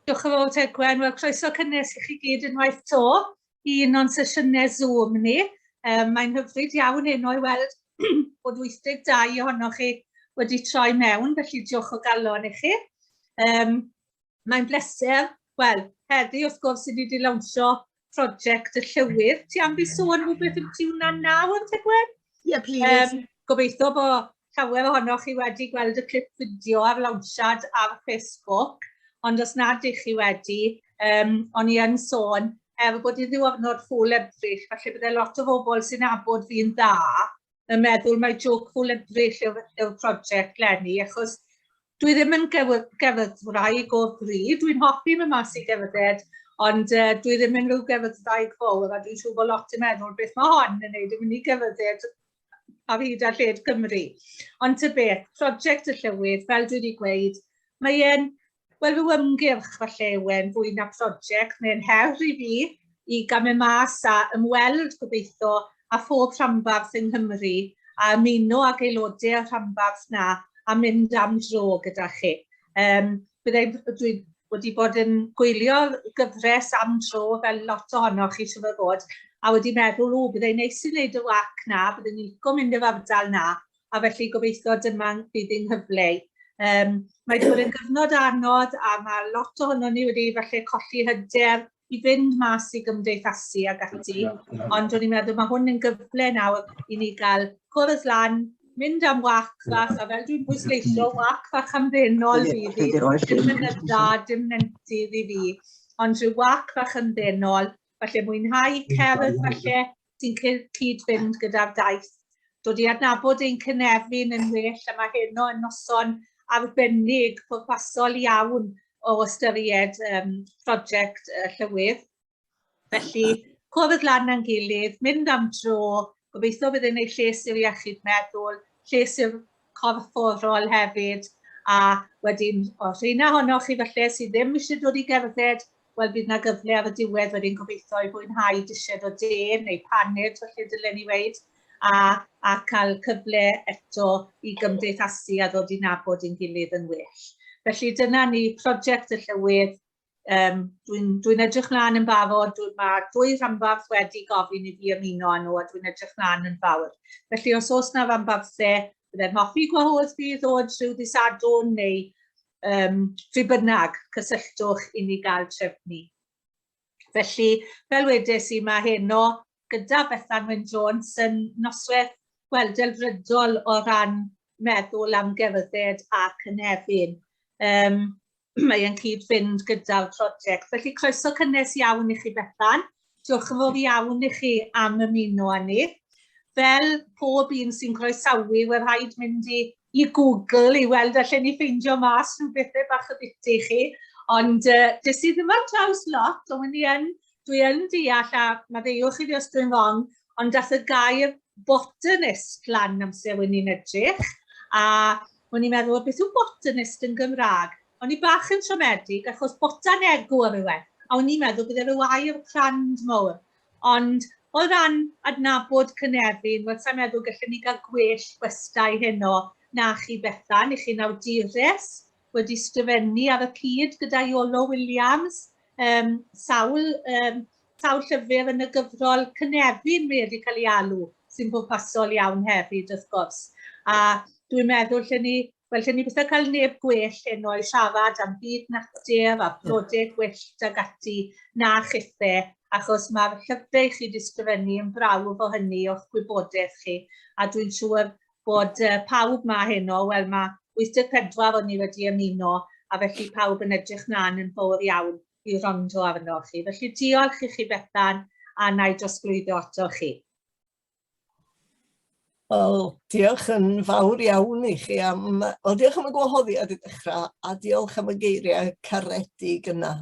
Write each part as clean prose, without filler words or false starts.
Diolch yn fawr te Gwen. Wel, croeso cynnes i chi gyd unwaith to i un o'n sesiynau Zoom ni. Mae'n hyfryd iawn heno i weld bod 82 ohonoch chi wedi troi mewn, felly diolch o galon i chi. Mae'n bleser, wel, heddi wrth gwrs i ni wedi lawnsio prosiect y llywydd. Ti am fi sôn rhywbeth yn ti hwnna nawr, te Gwen? Ie, please. Gobeithio bod llawer ohonoch chi wedi gweld y clip fideo ar lawnsiad ar Facebook. Ond os nad ych chi wedi, o'n i yn sôn, bod i ddiwrnod ffwl ebryll, falle bydde lot o bobl sy'n abod fi'n dda, yn meddwl mae joc ffwl ebryll yw'r prosiect lenni, achos dwi ddim yn gefydwraig o bryd, dwi'n hoffi mewn mas i gefyded, ond dwi ddim yn rhyw gefydwraig fawr, a dwi'n siŵr bod lot yn meddwl beth mae hon yn neud yn mynd i gefyded ar hyd a lled Cymru. Ond ty beth, prosiect y llywydd, fel dwi wedi gweud, mae'n wel, rhyw ymgyrch falle ywen fwy na prosiect, mae'n her i fi i gael mewn mas a ymweld gobeithio a phob rhanbarth yng Nghymru a ymuno ag aelodau'r rhanbarth na a mynd am dro gyda chi. Dwi wedi bod yn gwylio gyfres am dro fel lot ohonoch chi sy'n fod a wedi meddwl, byddai'n neis i wneud y wac na, byddai'n licio mynd i'r ardal na, a felly gobeithio dyma bydd yn hyfle. Mae wedi bod yn gyfnod anodd a mae lot ohono ni wedi falle colli hyder i fynd mas i gymdeithasu ag ati, ond dwi'n meddwl mae hwn yn gyfle nawr i ni gael cwrdd lan, mynd am wac fach, a fel dwi'n bwysleisio wac fach ymddenol fydd i, dim mynydda, dim nentydd i fi, ond rhyw wac fach ymddenol, falle mwynhau cerdd falle sy'n cyd-fynd gyda'r daith. Dod i adnabod ein cynefin yn well, a mae heno yn noson arbennig pwrpasol iawn o ystyried prosiect llywydd. Felly, cwrdd lan yn gilydd, mynd am dro, gobeithio bydd yn ei lles i'r iechyd meddwl, lles i'r corfforol hefyd, a wedyn, os rheina ohonoch chi falle sydd ddim eisiau dod i gerdded, wel bydd yna gyfle ar y diwedd wedyn gobeithio i fwynhau disied o de neu paned, felly dylen ni weid, a cael cyfle eto i gymdeithasu a ddod i nabod ein gilydd yn well. Felly dyna ni prosiect y llywydd. Dwi'n edrych mlaen yn barod, mae 2 rhanbarth wedi gofyn i fi ymuno â nhw a dwi'n edrych mlaen yn fawr. Felly os oes na rhanbarthau, byddai'n hoffi gwahodd fi ddod rhyw ddisadwn neu rhy bynnag cysylltwch i ni gael trefnu. Felly, fel wedes i, mae heno gyda Bethan Jones yn noswaith delfrydol o ran meddwl am gerdded a cynefin. Mae'n cyd-fynd gyda'r prosiect. Felly, croeso cynnes iawn i chi Bethan. Diolch yn fawr iawn i chi am ymuno â ni. Fel pob un sy'n croesawu, wedi rhaid mynd i Google i weld allan ni ffeindio mas rhyw bethau bach o biti chi. Ond des i ddim ar draws lot, ond dwi yn deall, a maddeuwch i fi os dwi'n wrong, ond dath y gair botanist lan amser when ni'n edrych, a o'n i'n meddwl, beth yw botanist yn Gymraeg? O'n i bach yn siomedig, achos botanegwr yw e, a o'n i'n meddwl bydd yw air crand mawr. Ond o ran adnabod cynefin, wel sa'n meddwl gallwn ni gael gwell gwestai heno na chi Bethan, i chi'n awdures, wedi sgrifennu ar y cyd gyda Iolo Williams, sawl llyfr yn y gyfrol cynefin wedi cael ei alw, sy'n bwrpasol iawn hefyd, wrth gwrs. A dwi'n meddwl lle ni bethau cael neb gwell heno i siarad am byd natur a blodau gwyllt ag ati na chithau, achos mae'r llyfrau chi wedi sgrifennu yn brawf o hynny o'ch gwybodaeth chi. A dwi'n siŵr bod pawb ma heno, wel mae 84 o'n ni wedi ymuno, a felly pawb yn edrych mlaen yn fawr iawn i rondo arno chi. Felly diolch i chi Bethan a na i drosglwyddo ato chi. Wel, diolch yn fawr iawn i chi diolch am y gwahoddiad i ddechrau a diolch am y geiriau caredig yna.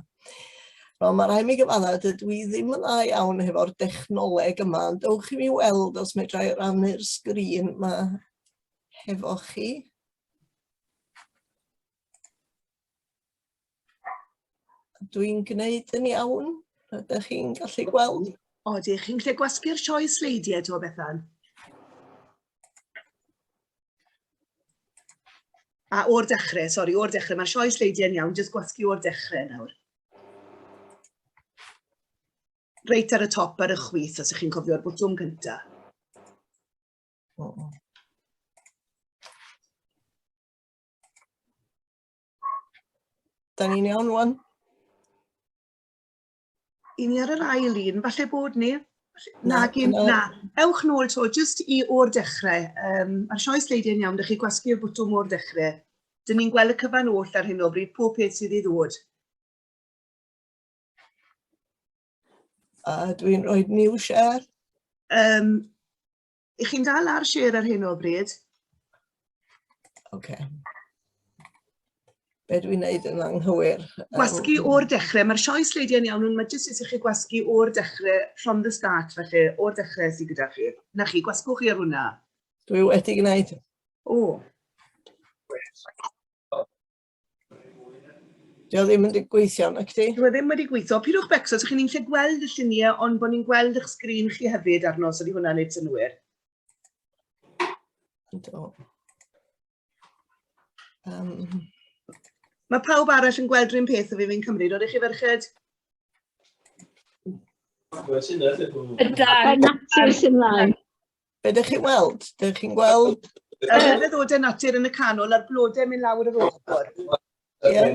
Wel, mae rhaid mi gyfadda dydw i ddim yn dda iawn efo'r dechnoleg yma, ond dewch i mi weld os medrai rannu'r sgrin yma hefo chi. Dwi'n gwneud yn iawn, ydych chi'n gallu gweld? Ydych chi'n gallu gwasgu'r sioe sleidiau to Bethan? A o'r dechrau, mae'r sioe sleidiau'n iawn, jyst gwasgu o'r dechrau nawr. reit ar y top ar y chwith, os ych chi'n cofio'r bwtwm cyntaf. Da ni'n iawn rwan? I ni ar yr ail un, falle bod ni. Na, Na. Ewch nôl to, jyst i o'r dechrau. Mae'r sioe sleidiau'n iawn, ydych chi gwasgu'r bwtwm o'r dechrau. Dyn ni'n gweld y cyfan oll ar hyn o bryd, pob peth sydd i ddod. A dwi'n rhoi new share. I chi'n dal ar share ar hyn o bryd? OK. Be dwi'n neud yn anghywir? Gwasgu o'r dechrau. Mae'r sioe sleidiau'n iawn, ond mae jyst eisiau chi gwasgu o'r dechrau, from the start, felly, o'r dechrau sydd gyda chi. Na chi, gwasgwch chi ar hwnna. Dwi wedi gwneud. O. Dio ddim yn gweithio, na chdi? Dwi ddim wedi gweithio. Pidwch becso, so chi'n gallu gweld y lluniau, ond bod ni'n gweld eich sgrin chi hefyd arno, so di hwnna'n neud synwyr. Mae pawb arall yn gweld rhywun peth o fi fi'n cymryd, oeddech chi ferched? Natur sy'n mlaen. Be ydych chi'n weld? Ydych chi'n gweld? Y feddodau natur yn y canol a'r blodau mynd lawr yr ochr. Ie.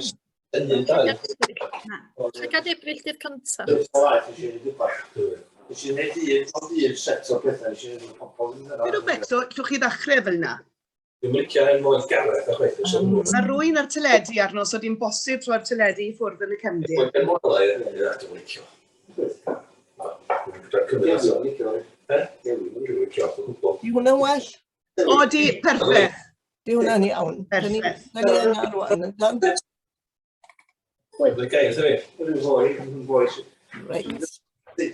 Llygad ebryll di'r cyntaf. Pidwch becso, llwch chi ddechrau fel yna. Dwi'n licio hyn mwy gareth a chweith. Mae rwy'n ar teledu arno, so di'n bosib trwy'r teledu i ffwrdd yn y cefndir. Dwi'n licio. Di hwnna'n well? O, di, perffaith. Di hwnna'n iawn. Da ni yna rwan. Dwi'n gael, sef Reit. Dwi'n Dwi'n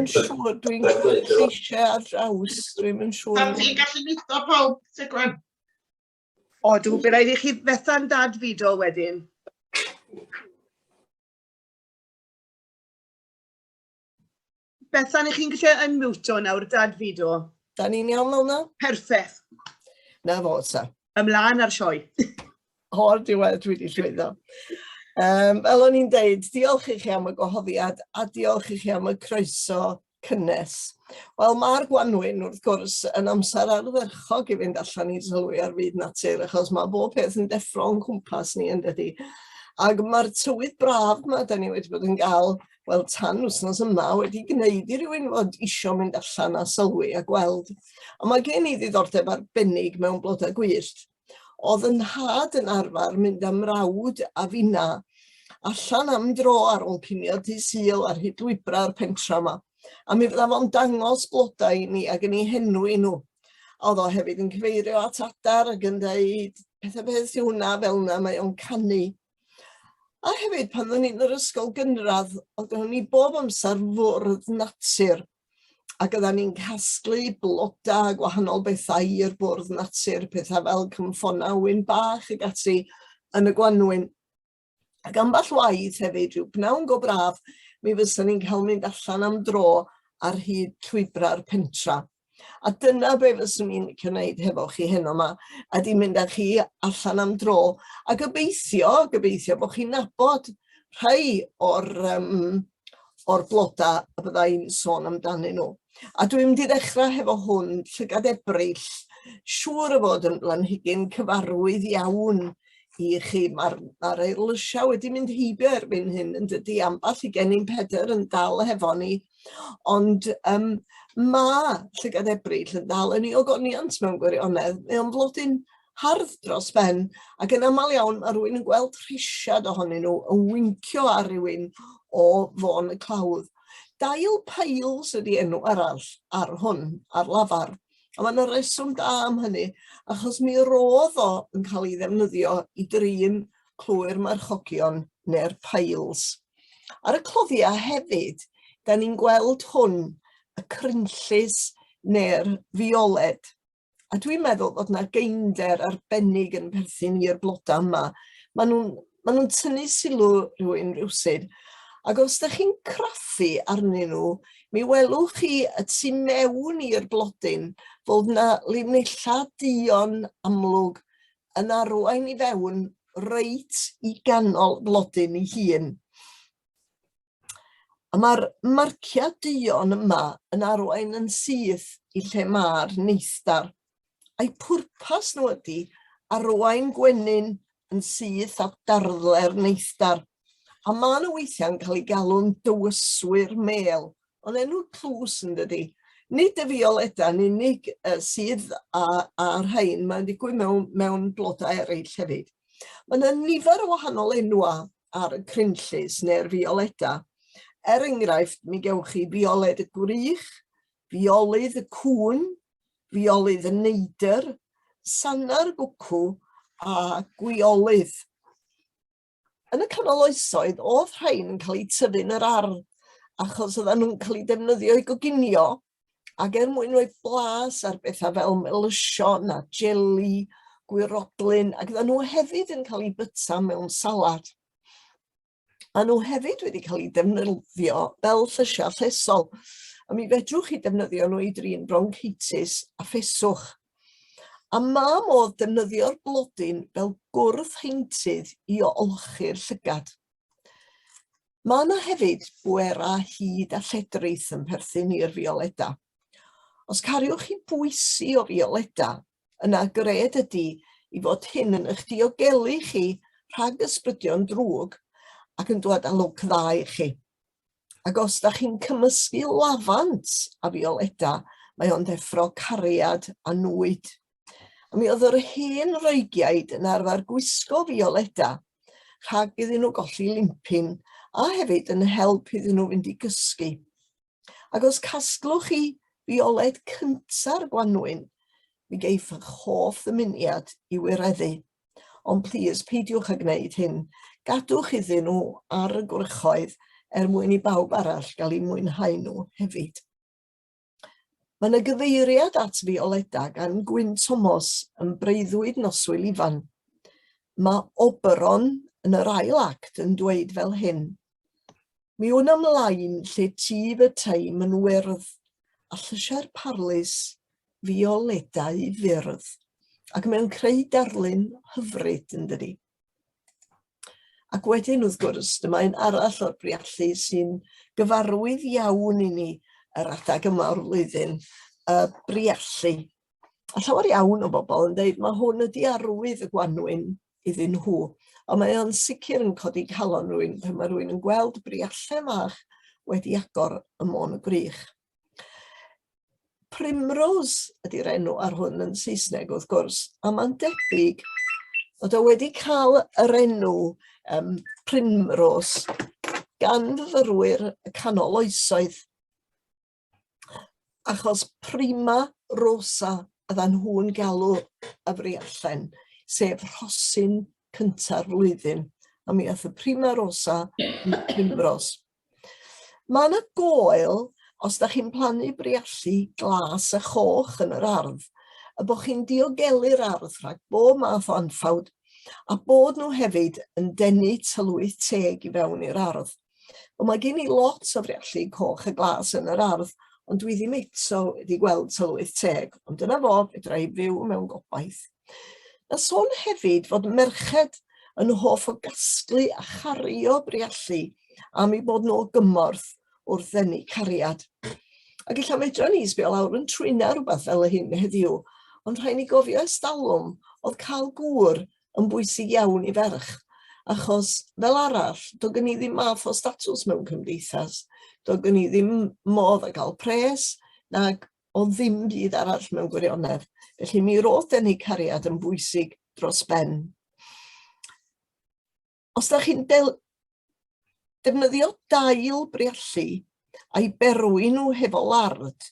siŵr, dwi'n lleisiau ar draws, dwi'n siŵr. Pam ti'n gallu nitho pawb, Sigwan? O, bydd rhaid i chi Bethan dad fideo wedyn. Bethan, i chi'n gallu unmute nawr, dad fideo. Da ni'n iawn fel yna? Perffaith. Na fod sa. Ymlaen ar sioe. O'r diwedd dwi wedi llwyddo. Fel o'n i'n deud, diolch i chi am y gwahoddiad a diolch i chi am y croeso cynnes. Wel, mae'r Gwanwyn, wrth gwrs, yn amser ardderchog i fynd allan i sylwi ar fyd natur, achos mae bob peth yn deffro o'n cwmpas ni yn dydi. Ac mae'r tywydd braf yma, da ni wedi bod yn gael, wel, tan wythnos yma, wedi gwneud i rywun fod isio mynd allan a sylwi a gweld. A mae gen i ddiddordeb arbennig mewn Blodau Gwyllt. Oedd yn had yn arfer mynd am rawd a finna allan am dro ar ôl cinio dydd Sul ar hyd lwybra'r pentra yma. A mi fydda fo'n dangos blodau i ni ac yn ei henwi nhw. Oedd o hefyd yn cyfeirio at adar ac yn dweud pethau beth yw hwnna fel yna, mae o'n canu. A hefyd pan oedden ni'n yr ysgol gynradd, oedden ni bob amser fwrdd natur. Ac oedden ni'n casglu blodau gwahanol bethau i'r bwrdd natur, pethau fel cymffona wyn bach ac ati yn y Gwanwyn. Ac amball waith hefyd, rhyw pnawn go braf, mi fysa ni'n cael mynd allan am dro ar hyd llwybra'r pentra. A dyna be fyswn ni'n gwneud hefo chi heno yma, ydy mynd â chi allan am dro. A gobeithio bod chi'n nabod rhai o'r blodau a bydda i'n sôn amdanyn nhw. A dwi'n mynd i ddechrau hefo hwn, llygad ebryll, siŵr o fod yn blanhigyn cyfarwydd iawn i chi. Mae'r eirlysiau wedi mynd heibio erbyn hyn yn dydy, amball i gennym Peder yn dal hefo ni. Ond mae llygad ebryll yn dal yn ei ogoniant mewn gwirionedd. Mae o'n flodyn hardd dros ben, ac yn aml iawn mae rhywun yn gweld rhisiad ohonyn nhw yn wincio ar rywun o Fôn y Clawdd. Dail Piles ydy enw arall ar hwn, ar lafar. A mae'n reswm da am hynny, achos mi roedd o yn cael ei ddefnyddio i drin clwyr marchogion neu'r Piles. Ar y cloddiau hefyd, da ni'n gweld hwn, y crynllys neu'r fioled. A dwi'n meddwl bod yna geinder arbennig yn perthyn i'r blodau yma. Maen nhw'n tynnu sylw rhywun rywsyd. Ac os ydych chi'n craffu arnyn nhw, mi welwch chi y tu mewn i'r blodyn fod yna linella duon amlwg yn arwain i fewn reit i ganol blodyn ei hun. A mae'r marciau duon yma yn arwain yn syth i lle mae'r neithdar. A'i pwrpas nhw ydy arwain gwenyn yn syth at darddler neithdar. A mae nhw weithiau'n cael ei galw'n dywyswyr mêl, ond enw tlws yn dydy. Nid y fioleda'n unig sydd a'r rhain, mae'n digwydd mewn blodau eraill hefyd. Mae yna nifer o wahanol enwau ar y crynllys neu'r fioleda. Enghraifft, mi gewch chi fioled y gwrych, fiolydd y cŵn, fiolydd y neidr, sanar gwcw a gwiolydd. Yn y canol oesoedd, oedd rhain yn cael eu tyfu yn yr ardd, achos oedden nhw'n cael eu defnyddio i goginio, ac mwyn rhoi blas ar bethau fel melysio na jeli, gwirodlyn, ac oedden nhw hefyd yn cael eu byta mewn salad. A nhw hefyd wedi cael eu defnyddio fel llysiau llesol, a mi fedrwch chi defnyddio nhw i drin bronchitis a ffeswch. A mae modd defnyddio'r blodyn fel gwrdd heintydd i olchi'r llygad. Mae yna hefyd bwera hyd a lledrith yn perthyn i'r fioleda. Os cariwch chi bwysi o fioleda, yna gred ydy i fod hyn yn eich diogelu chi rhag ysbrydion drwg ac yn dod â lwc dda i chi. Ac os da chi'n cymysgu lafant a fioleda, mae o'n deffro cariad a nwyd. A mi oedd yr hen roegiaid yn arfer gwisgo fioleda rhag iddyn nhw golli limpin a hefyd yn help iddyn nhw fynd i gysgu. Ac os casglwch chi fioled cynta'r Gwanwyn, mi geiff eich hoff ddymuniad i wireddu. Ond plis, peidiwch â gwneud hyn. Gadwch iddyn nhw ar y gwrychoedd mwyn i bawb arall gael eu mwynhau nhw hefyd. Mae yna gyfeiriad at fioleda gan Gwyn Thomas yn breuddwyd noswyl ifan. Mae Oberon yn yr ail act yn dweud fel hyn. Mi wn ymlaen lle ti fy teim yn wyrdd, a llysiau'r parlus fioledau fyrdd, ac mewn creu darlun hyfryd yn dydi. Ac wedyn wrth gwrs, dyma un arall o'r briallu sy'n gyfarwydd iawn i ni yr adag yma o'r flwyddyn, y briallu. A llawer iawn o bobl yn dweud mae hwn ydi arwydd y Gwanwyn iddyn nhw, ond mae o'n sicr yn codi calon rwy'n pan mae rwy'n yn gweld briallau mach wedi agor y Môn y Grych. Primrose ydy'r enw ar hwn yn Saesneg wrth gwrs, a mae'n debyg bod o wedi cael yr enw Primrose gan fyfyrwyr y canol oesoedd. Achos prima rosa yddan nhw'n galw y briallen, sef rhosyn cynta'r flwyddyn. A mi ath y prima rosa i Primrose. Mae yna goel, os da chi'n plannu briallu glas a choch yn yr ardd, a bod chi'n diogelu'r ardd rhag bob math o anffawd, a bod nhw hefyd yn denu tylwyth teg i fewn i'r ardd. Mae gen i lot o briallu coch a glas yn yr ardd, ond dwi ddim eto wedi gweld tylwyth teg, ond dyna fo, fedra i fyw mewn gobaith. A sôn hefyd fod merched yn hoff o gasglu a chario briallu am ei bod nhw gymorth wrth ddenu cariad. Ac illa medra ni sbio lawr yn trwyna rhywbeth fel hyn heddiw, ond rhaid ni gofio estalwm oedd cael gŵr yn bwysig iawn i ferch, achos fel arall, doedd gen i ddim math o statws mewn cymdeithas, doedd gen i ddim modd a gael pres, nag o ddim byd arall mewn gwirionedd. Felly mi roedd denu cariad yn bwysig dros ben. Os da chi'n defnyddio dail briallu a'i berwi nhw hefo lard,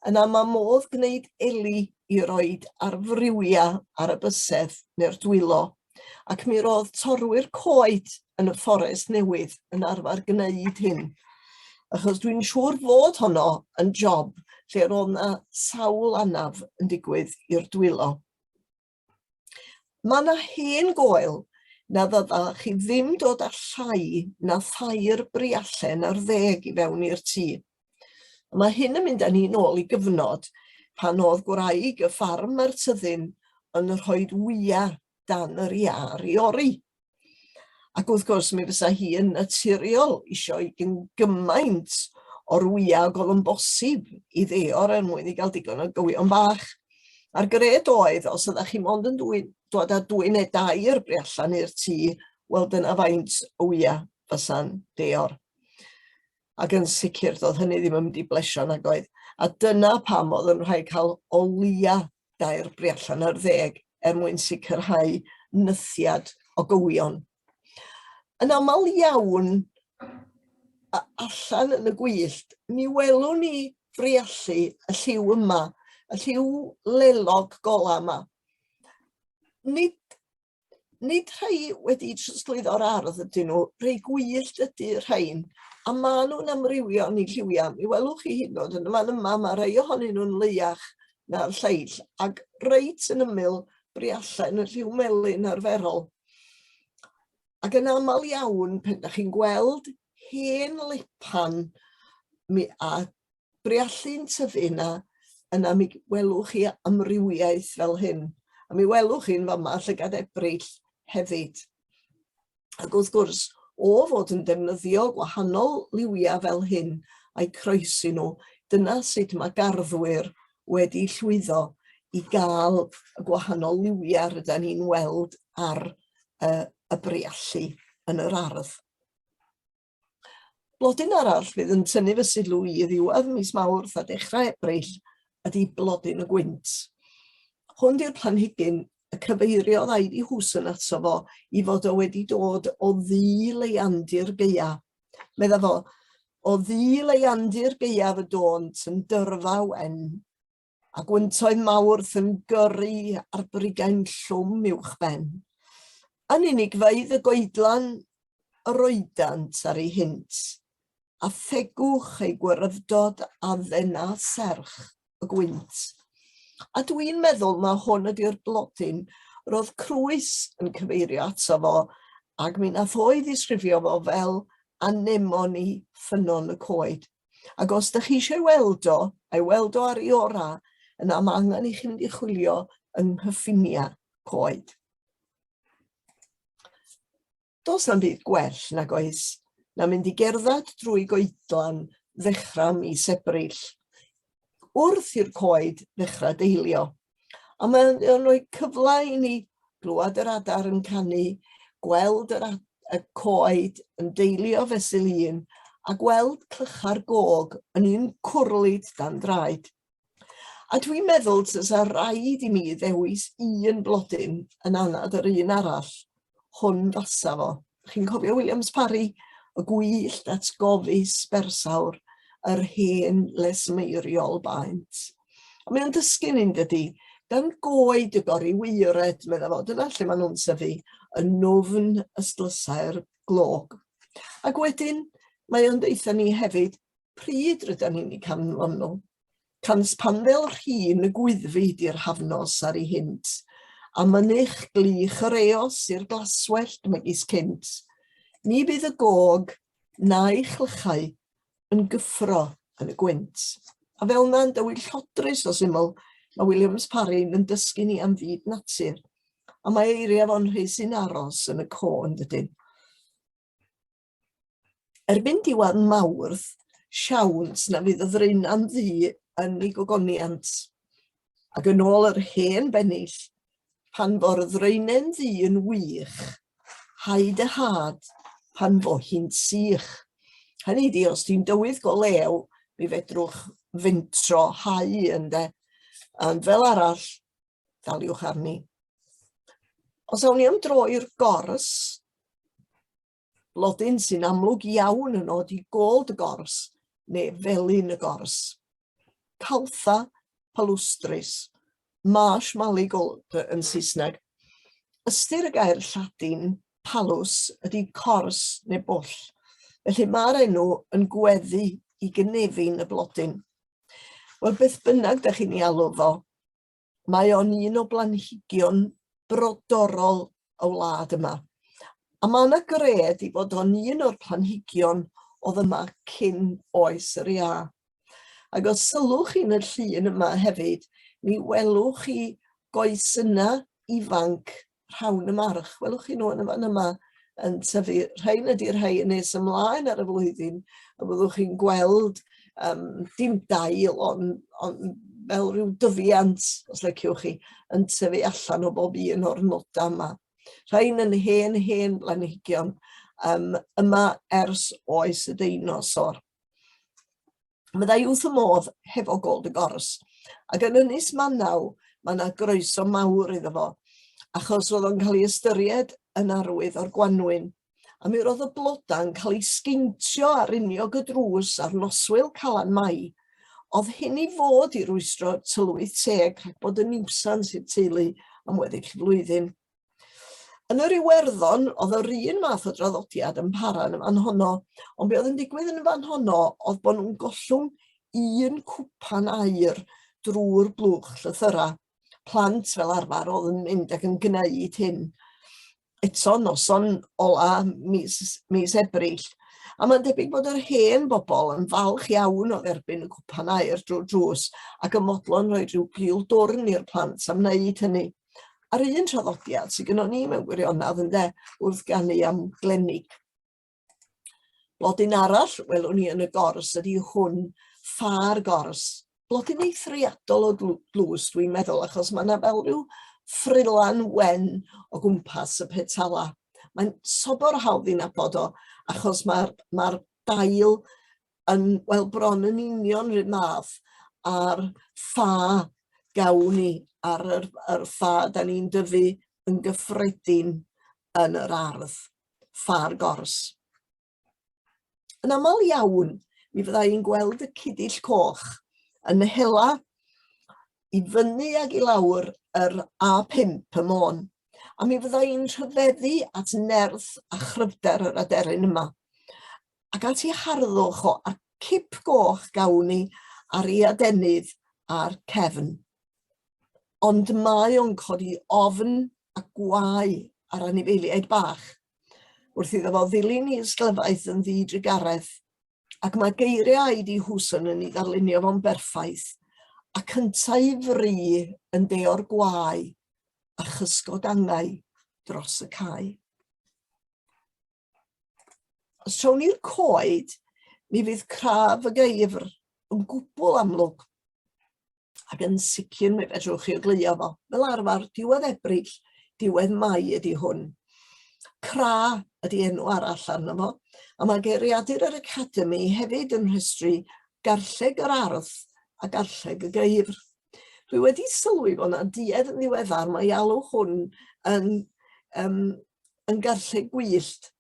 yna mae modd gwneud eli i roed ar frywiau ar y bysedd neu'r dwylo, ac mi roedd torwyr coed yn y fforest newydd yn arfer gwneud hyn, achos dwi'n siŵr fod honno yn job lle roedd yna sawl anaf yn digwydd i'r dwylo. Mae yna hen goel na ddydda chi ddim dod â llai na thair briallen ar 10 i fewn i'r tŷ. Mae hyn yn mynd â ni nôl i gyfnod pan oedd gwraig y ffarm a'r tyddyn yn rhoi wyau dan yr iar i ori. Ac wrth gwrs, mi fysa hi yn naturiol isio i gymaint o'r wyau oedd yn bosib i ddeor mwyn i gael digon o gywion bach. A'r gred oedd, os ydych chi mond yn dod â 2 neu 2 bri allan i'r tŷ, wel dyna faint o wyau fysa'n deor. Ac yn sicr, doedd hynny ddim yn mynd i blesio nag oedd. A dyna pam oedd yn rhaid cael o leia 2 bri allan ar 10 mwyn sicrhau nythiad o gywion. Yn aml iawn, allan yn y gwyllt, mi welwn ni friallu y lliw yma, y lliw lelog gola yma. Nid rhai wedi trosglwyddo'r ardd ydyn nhw, rhai gwyllt ydy rhain, a maen nhw'n amrywio yn eu lliwiau. Mi welwch chi hyd yn oed yn y man yma, mae rhai ohonyn nhw'n leiach na'r lleill, ac reit yn ymyl briallen y lliw melyn arferol. Ac yn aml iawn, pan ydych chi'n gweld hen lepan a briallu'n tyfu yna, yna mi welwch chi amrywiaeth fel hyn. A mi welwch chi'n fama llygad Ebrill hefyd. Ac wrth gwrs, o fod yn defnyddio gwahanol liwiau fel hyn a'i croesi nhw, dyna sut mae garddwyr wedi llwyddo i gael y gwahanol liwiau rydyn ni'n weld ar y briallu yn yr ardd. Blodyn arall fydd yn tynnu fy sylw i ddiwedd mis Mawrth a dechrau Ebrill ydy blodyn y gwynt. Hwn di'r planhigyn y cyfeirio ddaid i hwsyn ato fo i fod o wedi dod o ddi leiandir gaea. Medda fo, o ddi leiandir gaea fy dont yn dyrfa wen, a gwyntoedd Mawrth yn gyrru ar brigain llwm uwchben. Yn unigfeidd y goedlan yr oedant ar ei hynt, a thegwch ei gwyryfdod a ddena serch y gwynt. A dwi'n meddwl na hwn ydy'r blodyn roedd Crwys yn cyfeirio ato fo, ac mi nath o'i ddisgrifio fo fel anemoni ffynon y coed. Ac os ydych chi eisiau weld o, a'i weld o ar ei ora, yna mae angen i chi mynd i chwilio yng nghyffinia coed. Does na'm byd gwell nag oes na mynd i gerdded drwy goedlan ddechrau mis Ebrill, wrth i'r coed ddechrau deilio. A mae'n rhoi cyfle i ni glwad yr adar yn canu, gweld y coed yn deilio fesul un, a gweld clycha'r gog yn un cwrlyd dan draed. A dwi'n meddwl tysa raid i mi ddewis un blodyn yn anad yr un arall, hwn fasa fo. Chi'n cofio Williams Parry, y gwyllt atgofus bersawr, yr hen lesmeiriol baent. A mae'n dysgu ni'n dydy, gan goed y gori weired, medda fo, dyna lle maen nhw'n syfu, yn nofn ystlysau'r glog. Ac wedyn, mae o'n deitha ni hefyd, pryd rydyn ni'n ei canfon nhw. Cans pan fel rhin y gwyddfyd i'r hafnos ar ei hynt, a mynych glich yr eos i'r glaswellt megis cynt. Ni bydd y gog na'i chlychau yn gyffro yn y gwynt. A fel na'n dywyll llodrus o syml, mae Williams Parry yn dysgu ni am fyd natur. A mae eiriau fo'n rhai sy'n aros yn y cô'n dydyn. Erbyn diwedd Mawrth, siawns na fydd y ddreuna'n ddu yn ei gogoniant. Ac yn ôl yr hen bennill, pan fo'r ddreunen ddu yn wych, haid y had pan fo hi'n sych. Hynny di, os ti'n dywydd go lew, mi fedrwch fintro hau ynde. Ond fel arall, daliwch arni. Os awn ni am dro i'r gors, blodyn sy'n amlwg iawn yn oed i gold y gors, neu felyn y gors. Caltha palustris, marsh maligold yn Saesneg. Ystyr y gair Lladin palus ydy cors neu bwll. Felly mae'r enw yn gweddu i gynefin y blodyn. Wel, beth bynnag da chi'n ei alw fo, mae o'n un o blanhigion brodorol y wlad yma. A mae yna gred i fod o'n un o'r planhigion oedd yma cyn oes yr ia. Ac os sylwch chi'n y llun yma hefyd, mi welwch chi goesyna ifanc rhawn y march. Welwch chi nhw yn y fan yma yn tyfu. Rhain ydy'r rhai nes ymlaen ar y flwyddyn, a byddwch chi'n gweld dim dail, ond fel rhyw dyfiant, os liciwch chi, yn tyfu allan o bob un o'r noda yma. Rhain yn hen blanhigion yma ers oes y deinosor. Byddai wrth y modd hefo gold y gors. Ac yn Ynys Manaw, mae yna groeso mawr iddo fo, achos roedd o'n cael ei ystyried yn arwydd o'r Gwanwyn. A mi roedd y blodau'n cael ei sgeintio ar uniog y drws ar noswyl Calan Mai. Oedd hyn i fod i rwystro tylwyth teg rhag bod yn niwsans i'r teulu am weddill flwyddyn. Yn yr Iwerddon, oedd yr un math o draddodiad yn para yn y fan honno, ond be oedd yn digwydd yn y fan honno oedd bod nhw'n gollwng un cwpan aur drwy'r blwch llythyra. Plant fel arfer oedd yn mynd ac yn gwneud hyn. Eto noson ola mis Ebrill. A mae'n debyg bod yr hen bobl yn falch iawn o dderbyn y cwpan aur drwy'r drws ac yn modlon rhoi rhyw gil dwrn i'r plant am wneud hynny. Ar un traddodiad sydd gynnon ni mewn gwirionedd wrth ganu am glenig. Blodyn arall, welwn ni yn y gors, ydy hwn ffâr gors. Blodyn eithriadol o glws, dwi'n meddwl, achos mae yna fel rhyw ffrilan wen o gwmpas y petala. Mae'n sobor hawdd i nabod o, achos mae'r dail yn, wel, bron yn union rhywun math a'r ffâ gawn ni, ar yr ffâ da ni'n dyfu yn gyffredin yn yr ardd, ffâr gors. Yn aml iawn, mi fyddai'n gweld y cudill coch yn hela i fyny ag i lawr yr A5 y môn, a mi fyddai'n rhyfeddu at nerth a chryfder yr aderyn yma, ac at ei harddwch o a'r cip goch gawn ni ar ei adenydd a'r cefn. Ond mae o'n codi ofn a gwau ar anifeiliaid bach, wrth iddo fo ddilyn i ysglyfaeth yn ddidrigaredd, ac mae geiriau Aidi Hwson yn ei ddarlunio fo'n berffaith, a cyntau fri yn deo'r gwau a chysgodangau dros y cae. Os trawn ni'r coed, mi fydd craf y geifr yn gwbl amlwg, ac yn sicr mi fedrwch chi ogleuo fo. Fel arfer, diwedd Ebrill, diwedd Mai ydy hwn. Cra ydy enw arall arno fo, a mae geiriadur yr Academi hefyd yn rhestru garlleg yr ardd a garlleg y geifr. Dwi wedi sylwi bod yna duedd yn ddiweddar, mae alw hwn yn garlleg gwyllt.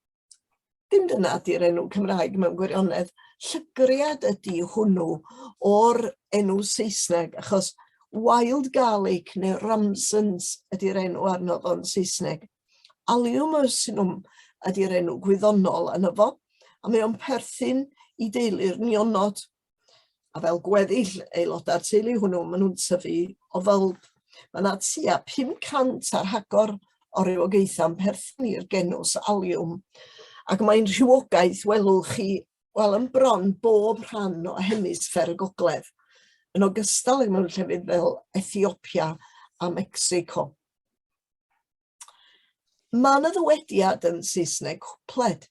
Dim dyna ydy'r enw Cymraeg mewn gwirionedd. Llygriad ydy hwnnw o'r enw Saesneg, achos Wild Garlic neu Ramsons ydy'r enw arno fo'n Saesneg. Allium ursinum ydy'r enw gwyddonol yno fo, a mae o'n perthyn i deulu'r nionod. A fel gweddill aelodau'r teulu hwnnw, maen nhw'n tyfu o fylb. Mae yna tua 500 ar hagor o rywogaethau'n perthyn i'r genws allium, ac mae'n rhywogaeth welwch chi, wel, yn bron bob rhan o hemisffer y gogledd, yn ogystal ag mewn llefydd fel Ethiopia a Mexico. Mae yna ddywediad yn Saesneg hwpled.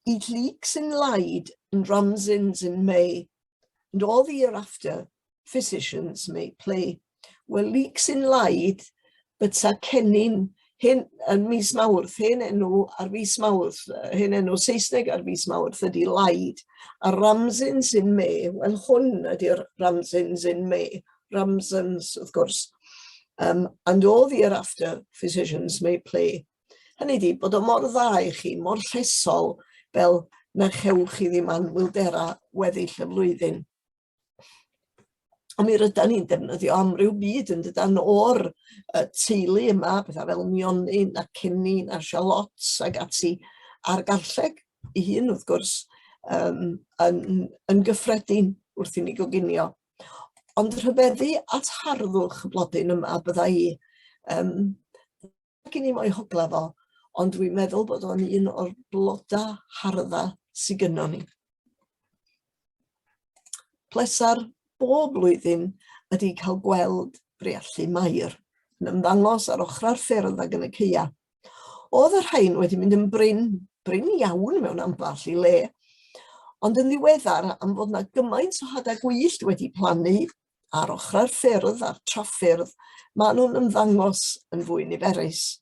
Eat leeks in Lyde and ramsins in May, and all the year after, physicians may play. Well, leeks in Lyde, but sa cennin, hyn yn mis Mawrth, hyn enw ar fis Mawrth, hyn enw Saesneg ar fis Mawrth ydy Lyde, a ramsins in May, wel hwn ydy'r ramsins in May, ramsons wrth gwrs, and all the year after, physicians may play. Hynny di, bod o mor dda i chi, mor llesol, fel na chewch chi ddim anwildera weddill y flwyddyn. A mi rydan ni'n defnyddio am ryw byd yn dydan o'r teulu yma, bethau fel nionyn a cennin a shallots ag ati a'r garlleg i hun wrth gwrs yn gyffredin wrth i ni goginio. Ond rhyfeddu at harddwch y blodyn yma byddai i, gyn i mo'i hogla fo, ond dwi'n meddwl bod o'n un o'r bloda hardda sydd gynnon ni. Plesar bob blwyddyn ydy cael gweld Breallu Mair yn ymddangos ar ochrau'r ffyrdd ag yn y ceia. Oedd yr rhain wedi mynd yn brin iawn mewn amball i le, ond yn ddiweddar am fod yna gymaint o hadau gwyllt wedi plannu ar ochrau'r ffyrdd a'r trafferth, maen nhw'n ymddangos yn fwy niferus.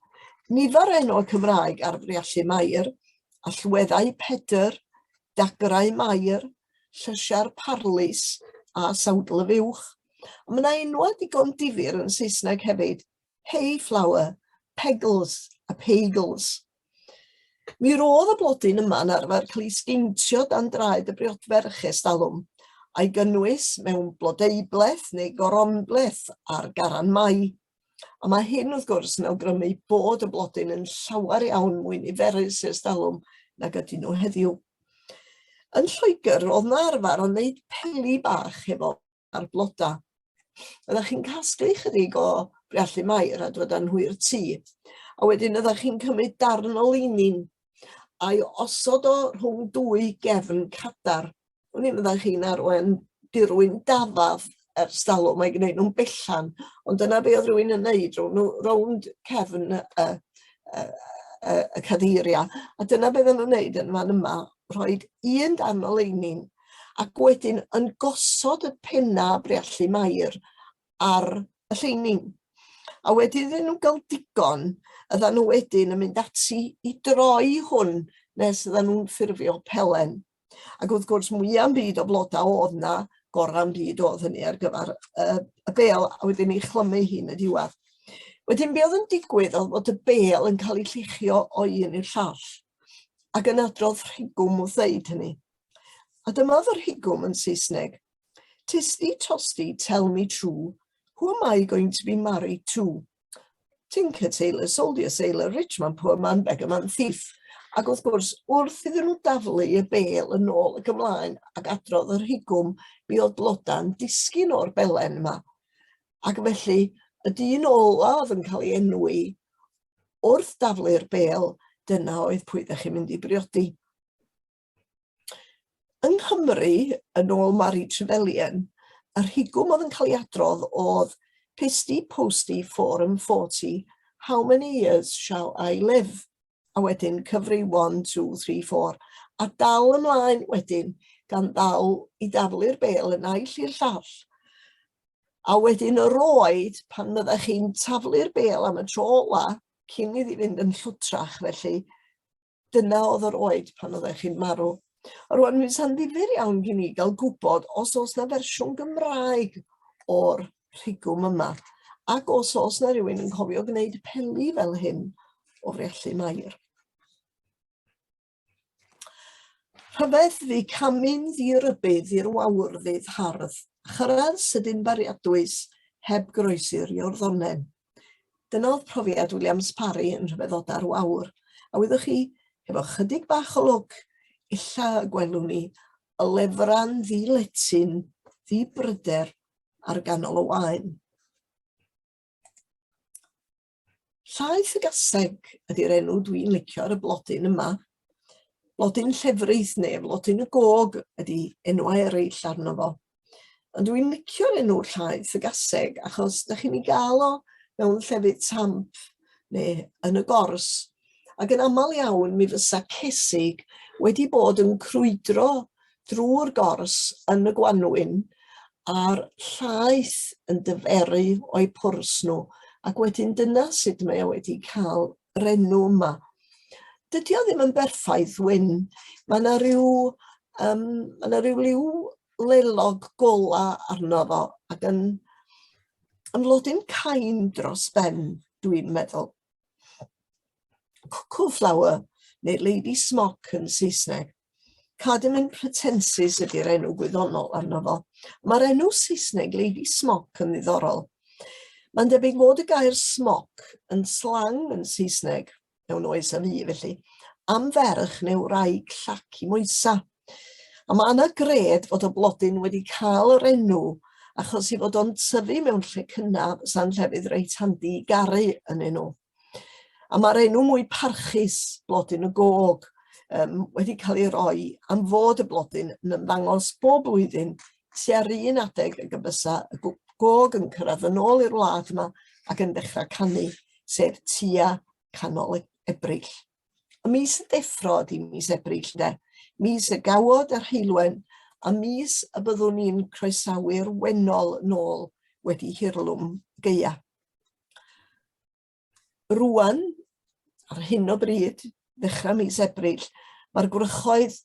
Nifer enwau Cymraeg ar Friallu Mair, allweddau Pedr, Dagrau Mair, Llysiau'r Parlus a Sawdl y Fuwch. Mae yna enwau digon difyr yn Saesneg hefyd, Hayflower, Pegels a Pagels. Mi roedd y blodyn yma'n arfer cael ei sgeintio dan draed y briodferch estalwm, a'i gynnwys mewn blodeubleth neu goronbleth ar garan mai. A mae hyn wrth gwrs yn awgrymu bod y blodyn yn llawer iawn mwy niferus estalwm nag ydyn nhw heddiw. Yn Lloegr, roedd yna arfer o wneud peli bach efo ar bloda. Ydych chi'n casglu chydig o Friallu Mair a dod â'n hwyr tŷ, a wedyn ydych chi'n cymryd darn o linyn a'i osod o rhwng dwy gefn cadar. Hwnnw ydych chi'n arwain dirwyn dafad ers talwm a'i gwneud nhw'n bellan, ond dyna be oedd rhywun yn neud rownd cefn y cadeiria, a dyna beth yn wneud yn fan yma, rhoi un darn o linyn ac wedyn yn gosod y penna Briallu Mair ar y llinyn. A wedyn iddyn nhw gael digon, ydyn nhw wedyn yn mynd ati i droi hwn nes ydyn nhw'n ffurfio pelen. Ac wrth gwrs mwyaf byd o Blodau oedd yna, goran byd oedd hynny ar gyfer y bel, a wedyn ei chlymu hi'n y diwedd. Wedyn be oedd yn digwydd oedd bod y bel yn cael ei lluchio o un i'r llall, ac yn adrodd rhigwm wrth ddeud hynny. A dyma oedd yr rhigwm yn Saesneg. Tisti tosti, tell me true, who am I going to be married to? Tinker, tailor, soldier, sailor, rich man, poor man, beggar man, thief. Ac wrth gwrs, wrth iddyn nhw daflu y bel yn ôl ac ymlaen ac adrodd yr higwm, mi oedd Blodau'n disgyn o'r belen yma. Ac felly, y dyn ola oedd yn cael ei enwi wrth daflu'r bel, dyna oedd pwy ddech chi'n mynd i briodi. Yng Nghymru, yn ôl Mari Trevelyan, yr higwm oedd yn cael ei adrodd oedd Pisti Posti Forum 40, how many years shall I live? A wedyn cyfri 1, 2, 3, 4. A dal ymlaen wedyn gan ddal i daflu'r bel yn aill i'r llall. A wedyn yr oed pan fyddech chi'n taflu'r bel am y tro ola cyn iddi fynd yn llwtrach, felly dyna oedd yr oed pan oeddech chi'n marw. A rwan mi sa'n ddifyr iawn gen i gael gwybod os oes na fersiwn Gymraeg o'r rhigwm yma, ac os oes na rhywun yn cofio gwneud peli fel hyn o Friallu Mair. Rhyfedd fi camu'n ddirybydd i'r wawrddydd hardd, chyrraedd sydyn bariadwys heb groesi'r Iorddonen. Dyna oedd profiad Williams Parry yn rhyfeddoda'r wawr, a wyddwch chi, efo chydig bach o lwc, illa gwelwn ni y lefran ddiletyn, ddibryder ar ganol y wain. Llaeth y Gaseg ydy'r enw dwi'n licio ar y blodyn yma. Blodyn llefrith neu blodyn y gog ydy enwau eraill arno fo. Ond dwi'n licio'r enw Llaeth y Gaseg achos ydych chi'n ei gael o mewn llefydd tamp neu yn y gors. Ac yn aml iawn mi fysa cesig wedi bod yn crwydro drwy'r gors yn y Gwanwyn a'r llaeth yn dyferu o'i pwrs nhw. Ac wedyn dyna sut mae o wedi cael yr enw yma. Dydy o ddim yn berffaith wyn. Mae yna ryw liw lelog gola arno fo ac yn flodyn cain dros ben, dwi'n meddwl. Cuckoo flower neu lady smock yn Saesneg. Cardamom pretensis ydy'r enw gwyddonol arno fo. Mae'r enw Saesneg lady smock yn ddiddorol. Mae'n debyg fod y gair smock yn slang yn Saesneg, mewn oes a fi felly, am ferch neu wraig llac i moesa. A mae yna gred fod y blodyn wedi cael yr enw achos i fod o'n tyfu mewn lle cynnaf sa'n llefydd reit handi i garu yn enw. A mae'r enw mwy parchus, blodyn y gog, wedi cael ei roi am fod y blodyn yn ymddangos bob blwyddyn tua'r un adeg y bysa y gog yn cyrraedd yn ôl i'r wlad yma ac yn dechrau canu, sef tua canol Ebrill. Y mis y deffro di mis Ebrill de, mis y gawod yr heilwen, a mis y byddwn ni'n croesawu'r wenol nôl wedi hirlwm geia. Rwan, ar hyn o bryd, ddechrau mis Ebrill, mae'r gwrychoedd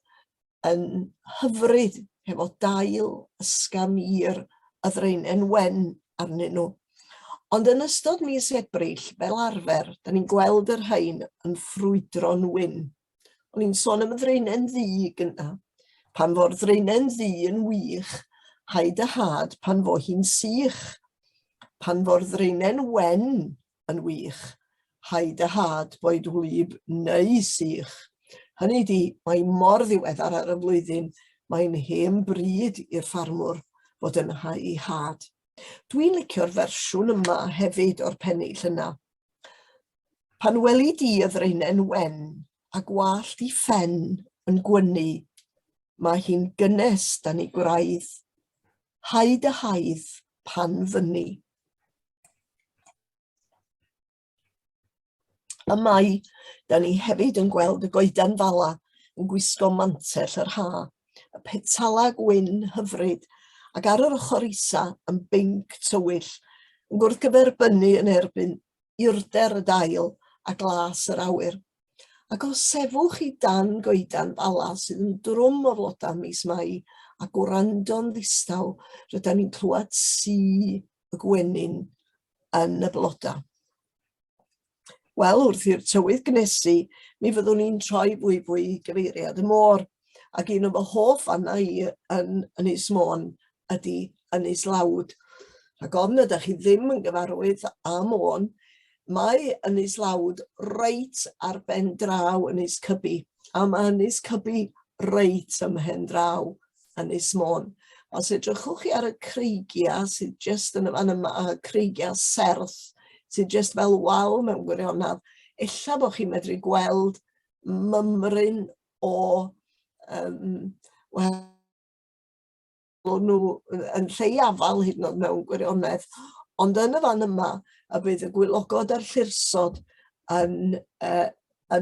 yn hyfryd hefo dail, ysgam ir, a ddreinen wen arnyn nhw. Ond yn ystod mis Ebrill, fel arfer, da ni'n gweld yr rhain yn ffrwydro'n wyn. O'n i'n sôn am y ddreinen ddu gyna. Pan fo'r ddreinen ddu yn wych, haid y had pan fo hi'n sych. Pan fo'r ddreinen wen yn wych, haid y had boed wlyb neu sych. Hynny di, mae mor ddiweddar ar y flwyddyn, mae'n hen bryd i'r ffarmwr fod yn hau had. Dwi'n licio'r fersiwn yma hefyd o'r pennill yna. Pan weli di y ddreinen wen a gwallt i ffen yn gwynu, mae hi'n gynnes dan ei gwraidd. Haid y haidd pan fyny. Y mai, da ni hefyd yn gweld y goedan fala yn gwisgo mantell yr ha, y petala gwyn hyfryd, ac ar yr ochr isa yn binc tywyll, yn gwrthgyferbynnu yn erbyn urder y dail a glas yr awyr. Ac os sefwch chi dan goedan fala sydd yn drwm o flodau mis Mai a gwrando'n ddistaw, rydyn ni'n clywed si y gwenyn yn y blodau. Wel, wrth i'r tywydd gnesu, mi fyddwn ni'n troi fwy i gyfeiriad y môr, ac un o fy hoff anna i yn Ynys Môn ydy Ynys Lawd. Ac ofn ydych chi ddim yn gyfarwydd â Môn, mae Ynys Lawd reit ar ben draw Ynys Cybi, a mae Ynys Cybi reit ym mhen draw Ynys Môn. Os edrychwch chi ar y creigiau sydd jyst yn y fan yma, a creigiau serth, sydd jyst fel wal mewn gwirionedd, ella bod chi'n medru gweld mymryn o, nhw yn lleiafal hyd yn oed mewn gwirionedd, ond yn y fan yma, a bydd y gwylogod a'r llursod yn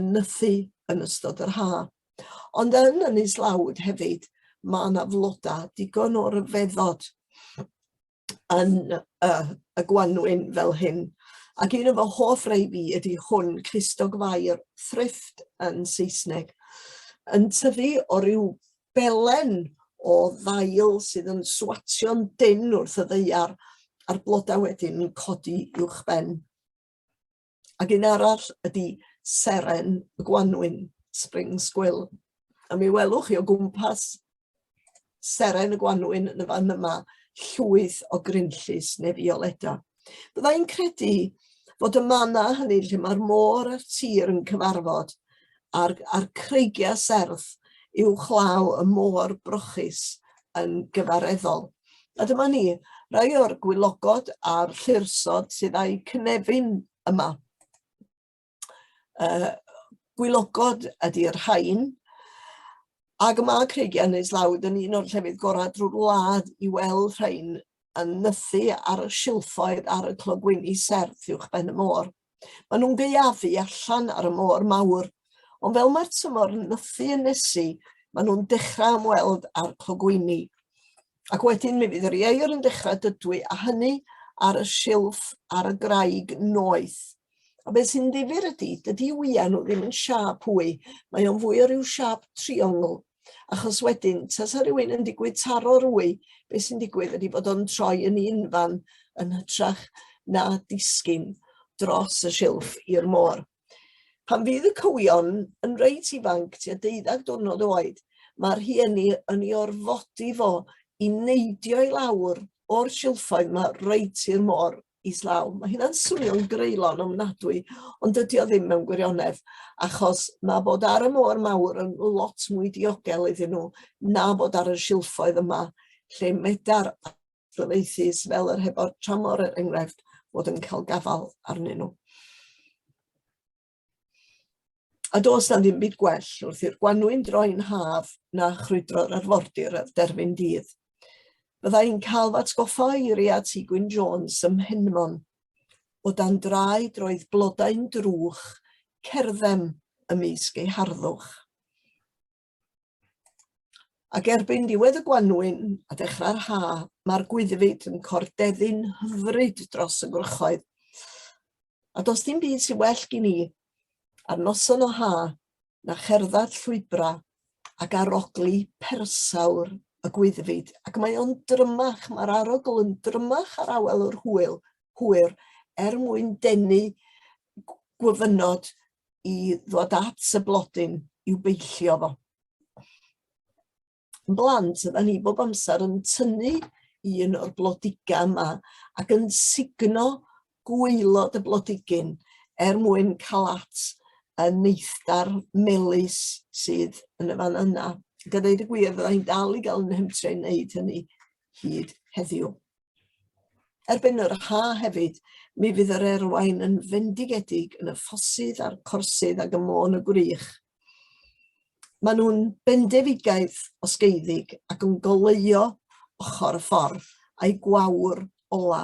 nythu yn ystod yr ha. Ond yn Ynys Lawd hefyd, mae yna flodau digon o ryfeddod yn y Gwanwyn fel hyn. Ac un o fy hoff rei fi ydy hwn, Clustogfair, thrift yn Saesneg, yn tyfu o ryw belen o ddail sydd yn swatio'n dyn wrth y ddeiar, a'r blodau wedyn yn codi uwchben. Ac un arall ydy seren y Gwanwyn, spring squill. A mi welwch chi o gwmpas seren y Gwanwyn yn y fan yma, llwyth o grynllys neu fioleda. Byddai'n credu fod y mana hynny lle mae'r môr a'r tir yn cyfarfod a'r creigiau serth uwchlaw y môr brochus yn gyfareddol. A dyma ni, rai o'r gwylogod a'r llursod sydd â'u cynefin yma. Gwylogod ydy'r rhain, ac mae creigiau Ynys Lawd yn un o'r llefydd gorau drwy'r wlad i weld rhain yn nythu ar y silffoedd ar y clogwyni serth uwchben y môr. Maen nhw'n gaeafu allan ar y môr mawr, ond fel mae'r tymor yn nythu yn nesu, maen nhw'n dechrau ymweld ar clogwyni. Ac wedyn mi fydd yr ieir yn dechrau dydwy, a hynny ar y silff ar y graig noeth. A beth sy'n ddifyr ydy, dydy wya nhw ddim yn siap hwy, mae o'n fwy o ryw siap triongl. Achos wedyn, tas a rhywun yn digwydd taro'r wy, beth sy'n digwydd ydy bod o'n troi yn unfan yn hytrach na disgyn dros y silff i'r môr. Pan fydd y cywion yn reit ifanc tua 12 diwrnod oed, mae'r rhieni yn ei orfodi fo i neidio i lawr o'r silffoedd yma reit i'r môr islaw. Mae hynna'n swnio'n greulon ofnadwy, ond dydy o ddim mewn gwirionedd, achos mae bod ar y môr mawr yn lot mwy diogel iddyn nhw na bod ar y silffoedd yma, lle medar adleithus fel yr hefo'r tramor er enghraifft fod yn cael gafal arnyn nhw. A does na ddim byd gwell wrth i'r Gwanwyn droi'n haf na chrwydro'r arfordir ar derfyn dydd. Byddai'n cael atgoffa eiriau T. Gwyn Jones ym Mhenmon, o dan draed roedd blodau'n drwch cerddem ymysg ei harddwch. Ac erbyn diwedd y Gwanwyn a dechrau'r haf, mae'r gwyddfyd yn cordeddu'n hyfryd dros y gwrchoedd. A does dim byd sy'n well gen i ar noson o haf na cherddad llwybra ac arogli persawr y gwyddfyd. Ac mae o'n drymach, mae'r arogl yn drymach ar awel o'r hwyr mwyn denu gwyfynod i ddod at y blodyn i'w beillio fo. Yn blant, ydyn ni bob amser yn tynnu un o'r blodigau yma ac yn signo gwaelod y blodigyn mwyn cael at y neithdar melys sydd yn y fan yna. Gyda i gwir, fyddai'n dal i gael yn hymtre i wneud hynny hyd heddiw. Erbyn yr ha hefyd, mi fydd yr erwain yn fendigedig yn y ffosydd a'r corsydd ac y môn y gwrych. Maen nhw'n bendefigaeth osgeiddig ac yn goleuo ochr y ffordd a'i gwawr ola.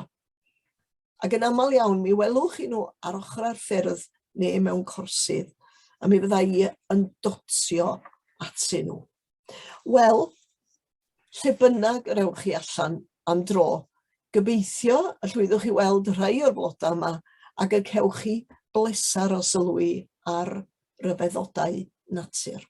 Ac yn aml iawn, mi welwch chi nhw ar ochrau'r ffyrdd neu mewn corsydd, a mi fydda i yn dotio atyn nhw. Wel, lle bynnag yr ewch chi allan am dro, gobeithio y llwyddwch chi weld rhai o'r blodau yma ac y cewch chi blesar o sylwi ar ryfeddodau natur.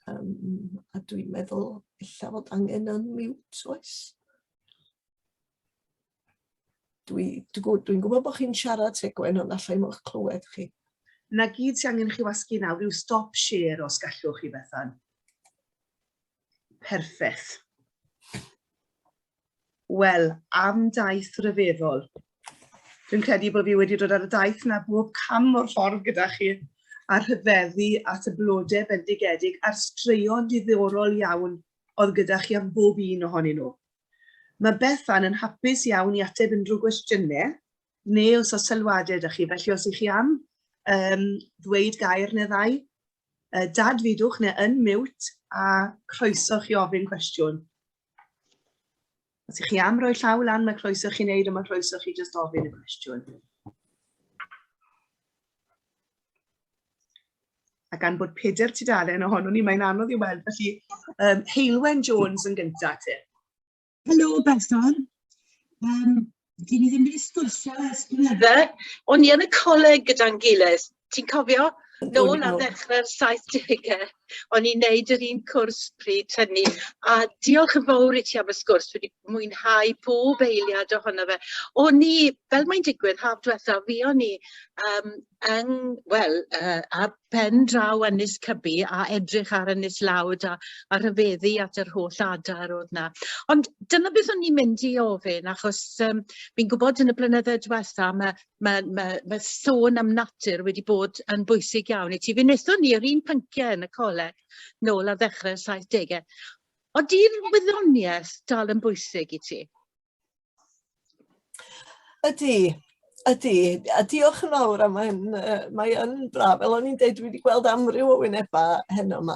A dwi'n meddwl illa fod angen yn mute, oes? Dwi'n gwybod bod chi'n siarad Tegwen, ond allai mo'ch clywed chi. Na gyd sy'n angen chi wasgu nawr yw stop share os gallwch chi Bethan. Perffaith. Wel, am daith ryfeddol. Dwi'n credu bod fi wedi dod ar y daith na bob cam o'r ffordd gyda chi a rhyfeddu at y blodau bendigedig a'r straeon diddorol iawn oedd gyda chi am bob un ohonyn nhw. Mae Bethan yn hapus iawn i ateb unrhyw gwestiynau, neu os oes sylwadau ydych chi, felly os ych chi am ddweud gair neu ddau, dad fidwch neu yn mute a croeso chi ofyn cwestiwn. Os ych chi am roi llaw lan, mae croeso chi wneud, a mae croeso chi jyst ofyn y cwestiwn. A gan bod 4 tudalen ohono ni, mae'n anodd i weld, felly Heilwen Jones yn gyntaf te. Helo, Bethan. Dyn ni ddim wedi sgwrsio ers blynydde. O'n i yn y coleg gyda'n gilydd. Ti'n cofio? Nôl ar ddechrau'r 70au. O'n i'n neud yr un cwrs pryd hynny. A diolch yn fawr i ti am y sgwrs. Wedi mwynhau bob eiliad ohono fe. O'n i, fel mae'n digwydd, haf diwetha, fi o'n i a pen draw Ynys Cybi a edrych ar Ynys Lawd a rhyfeddu at yr holl adar oedd na. Ond dyna beth o'n i'n mynd i ofyn, achos fi'n gwybod yn y blynyddoedd diwetha mae sôn am natur wedi bod yn bwysig iawn i ti. Fe wnaethon ni yr un pynciau yn y coleg nôl ar ddechrau'r 70au. Ydi'r wyddoniaeth dal yn bwysig i ti? Ydy. A diolch yn fawr, a mae yn braf. Fel o'n i'n dweud, dwi wedi gweld amryw o wynebau heno yma.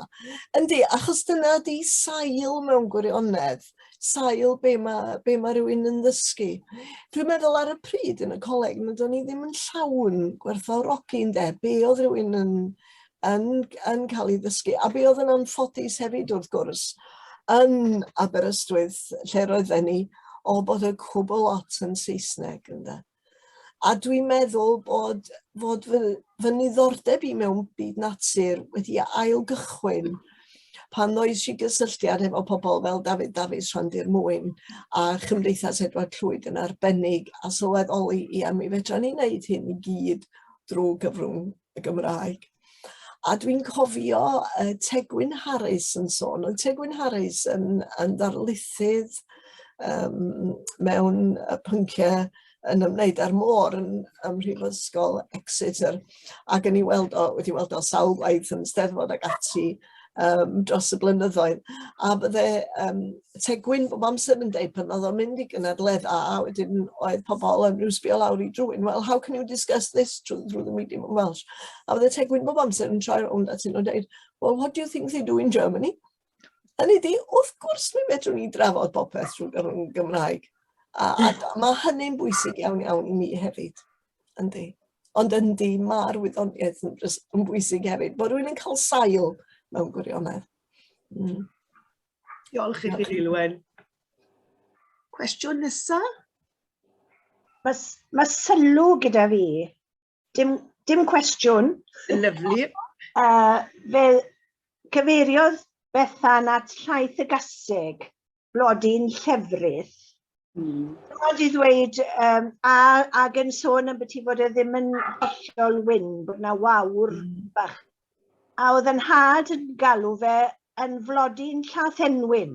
Yndi, achos dyna di sail mewn gwirionedd. Sail be mae rhywun yn ddysgu. Dwi'n meddwl ar y pryd yn y coleg, nad o'n i ddim yn llawn gwerthfawrogi ynde, be oedd rhywun yn cael ei ddysgu. A be oedd yn anffodus hefyd wrth gwrs yn Aberystwyth, lle roedden ni, o bod y cwbl lot yn Saesneg ynde. A dwi'n meddwl bod fy niddordeb i mewn byd natur wedi ailgychwyn pan oes i gysylltiad efo pobl fel Dafydd Davies Rhandir Mwyn a Chymdeithas Edward Llwyd yn arbennig a sylweddoli, ia, mi fedra ni wneud hyn i gyd drwy gyfrwng y Gymraeg. A dwi'n cofio Tegwyn Harris yn sôn, ond Tegwyn Harris yn ddarlithydd mewn pynciau yn ymwneud ar môr ym Mhrifysgol Exeter ac wedi weld o sawl gwaith yn Steddfod ac ati dros y blynyddoedd. A bydde Tegwyn bob amser yn dweud pan oedd o'n mynd I gynadledda, a wedyn oedd pobl yn rhyw sbio lawr I drwyn, well, how can you discuss this through the medium of Welsh? A bydde Tegwyn bob amser yn troi rownd at nhw dweud, well, what do you think they do in Germany? A ni di, wrth gwrs mi fedrwn ni drafod popeth trwy Gymraeg. A mae hynny'n bwysig iawn I mi hefyd. Yndi. Ond yndi, mae'r wyddoniaeth yn bwysig hefyd. Bod rwy'n cael sail mewn gwirionedd. Diolch I chi Lilwen. Cwestiwn nesa? Mae sylw gyda fi. Dim cwestiwn. Lyflu. Fe cyfeiriodd Bethan at llaeth y gaseg, blodyn llefrith. Oedd I ddweud, ac yn sôn am beth I fod e ddim yn hollol wyn, bod na wawr bach. A oedd yn had yn galw fe yn flodyn llathenwyn.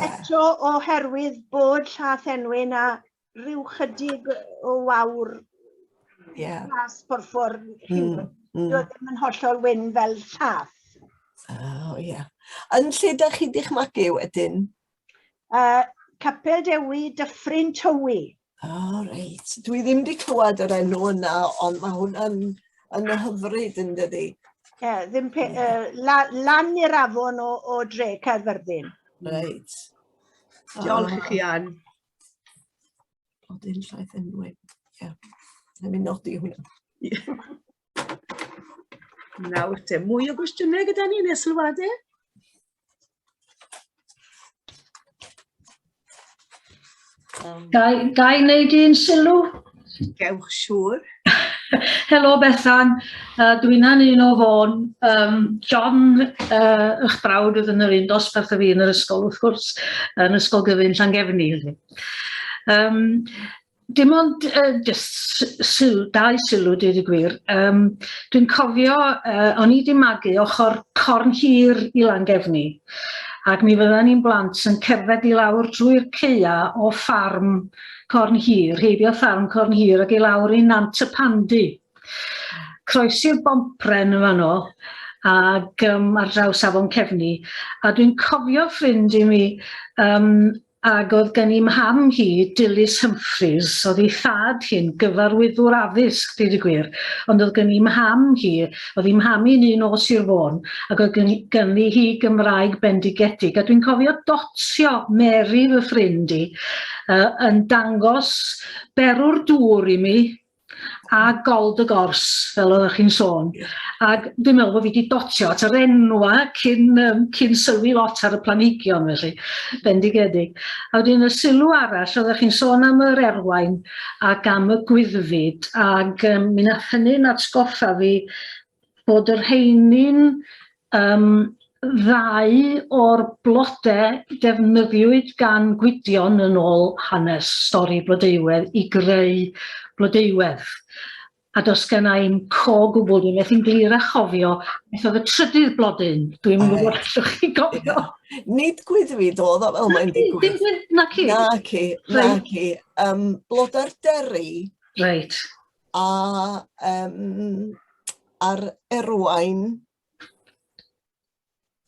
Eto oherwydd bod llathenwyn a rhyw chydig o wawr glas porffor doedd ddim yn hollol wyn fel llath. Yn lle da chi dychmygu wedyn? Capel Dewi Dyffryn Tywi. Reit. Dwi ddim wedi clywed yr enw yna, ond mae hwnna'n yn hyfryd yn dydi. Lan i'r afon o dre Caerfyrddin. Reit. Diolch I chi Ann. Blodyn llaeth enwyn. Na mi nodi hwnna. Nawr te, mwy o gwestiynau gyda ni neu sylwadau? Ga I wneud un sylw? Gewch siŵr. Helo Bethan, dwi'n un o Fôn. John, eich brawd oedd yn yr un dosbarth o fi yn yr ysgol, wrth gwrs, yn ysgol gyfun Llangefni. Dim ond dau sylw, dweud y gwir. Dwi'n cofio, o'n I di magu ochr corn hir I Llangefni. Ac mi fyddan ni'n blant yn cerdded I lawr drwy'r ceia o ffarm corn hir, heibio ffarm corn hir ac I lawr I Nant y Pandi. Croesi'r bompren yn fanno ac ar draws afon Cefni. A dwi'n cofio ffrind I mi ac oedd gen I mham hi, Dilys Humphreys, oedd I thad hi'n gyfarwyddwr addysg, dweud y gwir, ond oedd gen I mham hi, oedd I mham hi'n un o Sir Fôn, ac oedd gen I hi Gymraeg bendigedig, a dwi'n cofio dotio Mary fy ffrind I, yn dangos berw'r dŵr I mi, a gold y gors, fel oeddech chi'n sôn. Ac dwi'n meddwl bod fi wedi dotio at yr enwa cyn sylwi lot ar y planhigion felly, bendigedig. A wedyn y sylw arall, oeddech chi'n sôn am yr erwain ac am y gwyddfyd, ac mi nath hynny'n atgoffa fi bod yr heini'n ddau o'r blodau defnyddiwyd gan Gwydion yn ôl hanes stori blodeuwedd I greu blodeuwedd. A dos gen I'm co gwbl, dwi'n methu'n glir a chofio, beth oedd y trydydd blodyn, dwi'n gwybod allwch chi gofio. Nid gwyddfyd oedd o fel mae'n digwydd. Na ci. Na ci. Blodau'r deri. Reit. A ar erwain.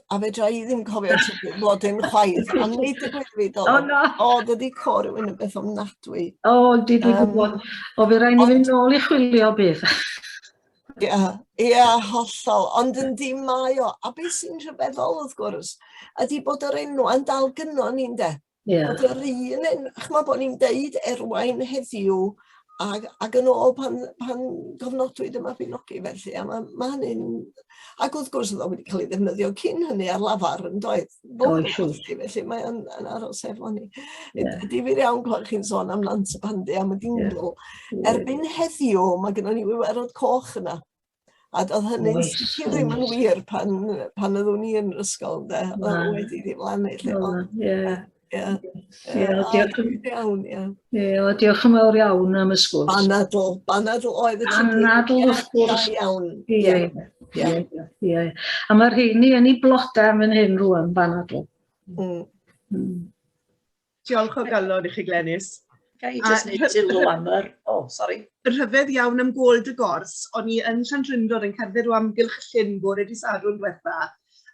A fedra I ddim cofio blodyn chwaith, a nid y gwyddfyd oedd. O, dydy co rhywun yn beth ofnadwy. O, dwi gwybod. O, fi rai ni fynd nôl I chwilio beth. Ia, hollol. Ond yn dim mai o. A beth sy'n rhyfeddol wrth gwrs, ydy bod yr enw yn dal gynno ni'n de. Bod yr un enw, chma bod ni'n deud erwain heddiw, ac yn ôl pan gofnodwyd y Mabinogi felly. A mae hynny'n... Ac wrth gwrs oedd o wedi cael ei ddefnyddio cyn hynny ar lafar yn doedd. Felly mae yn aros efo ni. Difyr iawn glwch chi'n sôn am Nant y Pandi am y dingl. Erbyn heddiw mae gennym ni wiwerod coch yna. A oedd hynny'n sicr ddim yn wir pan oeddwn ni yn yr ysgol. Oedd wedi ddiflannu. Diolch yn fawr iawn am y sgwrs. Banadl oedd y Banadl wrth gwrs. A mae'r rheini yn ei blodau am yn hyn rwan, Banadl. Diolch o galon I chi Glenys. Ga i just neud sylw am yr... O, sori. Rhyfedd iawn am Gwyllt y Gors, o'n i yn Llandrindod yn cerdded o amgylch y llyn bore dydd Sadwrn diwetha,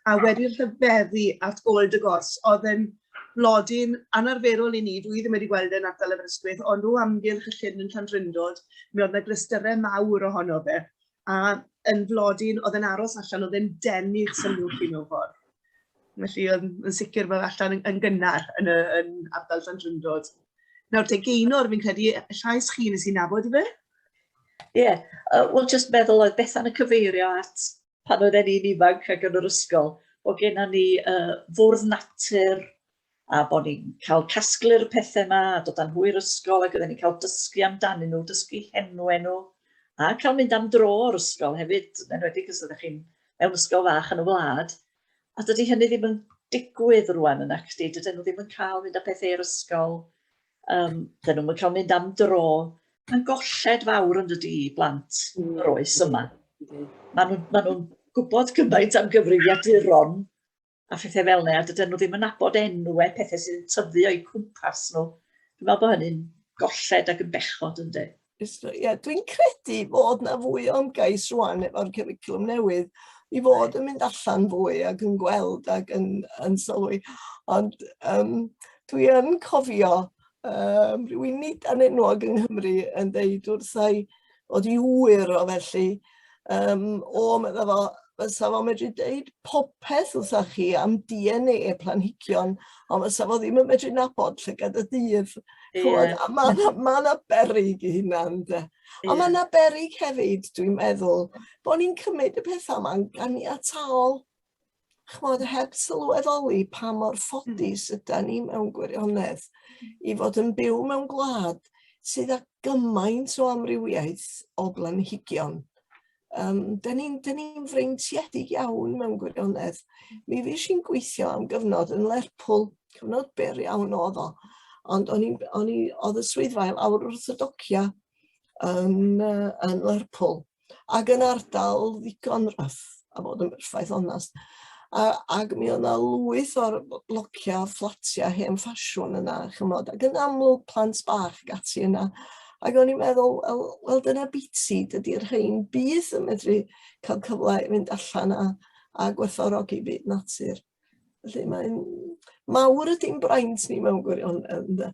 a wedi rhyfeddu at Gwyllt y Gors. Oedd yn blodyn anarferol i ni, dwi ddim wedi gweld e'n ardal Aberystwyth, ond o amgylch y llyn yn Llandrindod, mi oedd yna glysterau mawr ohono fe. A yn blodyn, oedd yn aros allan, oedd yn denu'ch sylw chi mewn ffordd. Felly, yn sicr bod allan yn gynnar yn ardal Llandrindod. Nawr, te Gaenor, fi'n credu, llais chi nes i nabod i fe? Ie, wel, jyst meddwl oedd Bethan yn cyfeirio at pan oedd ni'n ifanc ac yn yr ysgol, bod gennym ni fwrdd natur, a bod ni'n cael casglu'r pethau yma, a dod â'n hwyr ysgol, ac oedden ni'n cael dysgu amdanyn nhw, dysgu henwe nhw, a cael mynd am dro o'r ysgol hefyd, yn wedi cys ydych chi'n mewn ysgol fach yn y wlad. A dydy hynny ddim yn digwydd rwan yn acdi, dydyn nhw ddim yn cael mynd â pethau i'r ysgol. Dyn nhw'n cael mynd am dro. Mae'n golled fawr yn dydy i blant yr oes yma. Maen nhw'n gwybod cymaint am gyfrifiaduron a phethau fel yna, a dydyn nhw ddim yn nabod enwau pethau sy'n tyfu o'i cwmpas nhw. Dwi'n meddwl bod hynny'n golled ac yn bechod ynddi. Ie, dwi'n credu bod yna fwy o ymgais rwan efo'r cwricwlwm newydd i fod yn mynd allan fwy ac yn gweld ac yn sylwi. Ond dwi yn cofio rhywun nid anenwog yng Nghymru yn deud wrthai oedd i wyr o felly medda fo fysa fo medru deud popeth wrthach chi am DNA planhigion, ond fysa fo ddim yn medru nabod llygad y dydd. A mae yna berig i hynna, ynde. Ond mae yna berig hefyd, dwi'n meddwl, bod ni'n cymryd y pethau yma'n ganiataol. Chmod, heb sylweddoli pa mor ffodus ydyn ni mewn gwirionedd i fod yn byw mewn gwlad sydd â gymaint o amrywiaeth o blanhigion. Dyn ni'n freintiedig iawn mewn gwirionedd. Mi fys i'n gweithio am gyfnod yn Lerpwl, cyfnod byr iawn oedd o, ond oedd y swyddfa lawr wrth y docia yn Lerpwl, ac yn ardal ddigon rough, a bod yn berffaith onast. Ac mi oedd yna lwyth o'r blocia, fflatia, hen ffasiwn yna, chymod, ac yn amlwg plant bach gati yna. Ac o'n i'n meddwl, wel, dyna biti, dydy'r rhain byth yn medru cael cyfle i fynd allan a gwerthfawrogi byd natur. Felly mae'n mawr ydy'n braint ni mewn gwirionedd.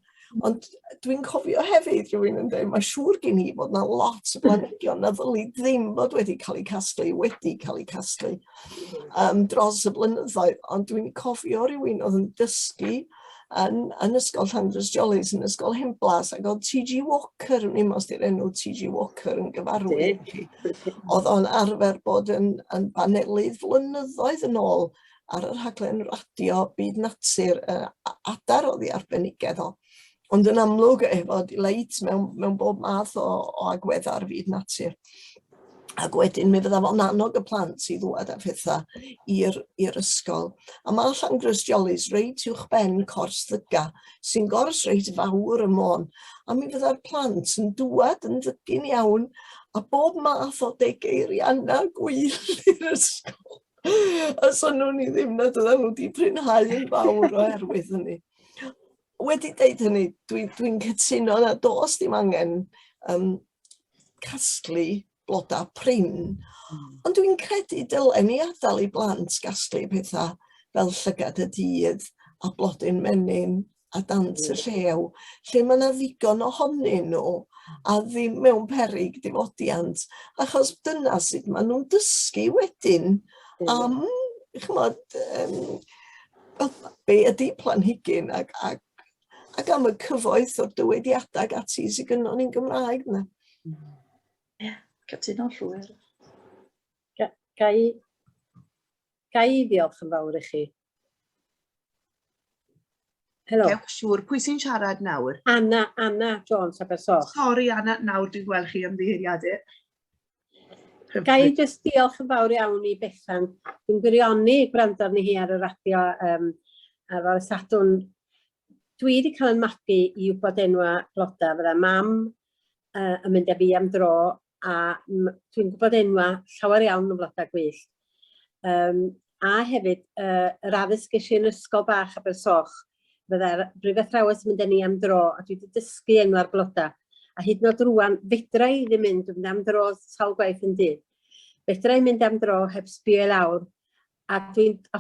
Ond dwi'n cofio hefyd rhywun yn dweud, mae siŵr gen i bod yna lot o blanhigion na ddylu ddim bod wedi cael eu casglu, dros y blynyddoedd. Ond dwi'n cofio rhywun oedd yn dysgu yn ysgol Llandres Jolis, yn ysgol Hemblas, ac oedd T.G. Walker, ni'n os di'r enw T.G. Walker yn gyfarwydd chi. Oedd o'n arfer bod yn banelydd flynyddoedd yn ôl ar y rhaglen radio byd natur, adar oedd i arbenigedd o. Ond yn amlwg efo leit mewn bob math o agweddar byd natur. Ac wedyn mi fydda fo'n annog y plant i ddwad â phethau i'r ysgol. A mae Llandres Jolis reit uwch ben cors ddyga, sy'n gors reit fawr y môn. A mi fydda'r plant yn dwad yn ddygyn iawn, a bob math o degeirianna gwyllt i'r ysgol. A so nhw'n i ddim nad ydyn nhw wedi prynhau yn fawr oherwydd hynny. Wedi deud hynny, dwi'n cytuno na dos dim angen casglu blodau prin, ond dwi'n credu dylen ni adael i blant gasglu pethau fel llygad y dydd a blodyn menyn a dant y llew, lle mae yna ddigon ohonyn nhw a ddim mewn peryg difodiant, achos dyna sut maen nhw'n dysgu wedyn am, chymod, be ydy planhigyn ac am y cyfoeth o'r dywediadau ag ati sydd gynnon ni'n Gymraeg yna. Ie, cytuno'n llwyr. Ga i ddiolch yn fawr i chi. Helo. Gewch siŵr, pwy sy'n siarad nawr? Anna Jones Abersoch. Sori Anna, nawr dwi'n gweld chi ymddiheiriadau. Ga i jyst diolch yn fawr iawn i Bethan. Dwi'n gwirioni gwrando ni hi ar y radio ar y Sadwrn. Dwi wedi cael yn magu i wybod enwa Blodau, fydda mam yn mynd â fi am dro, a dwi'n gwybod enwa llawer iawn o Blodau Gwyllt. A hefyd, yr addysg ges i yn ysgol bach Abersoch, Bydda'r brif athrawes yn mynd â ni am dro, a dwi wedi dysgu enw'r Blodau. A hyd yn oed rwan, fedra I ddim mynd am dro sawl gwaith yn dydd. Fedra I mynd am dro heb sbio I lawr. A os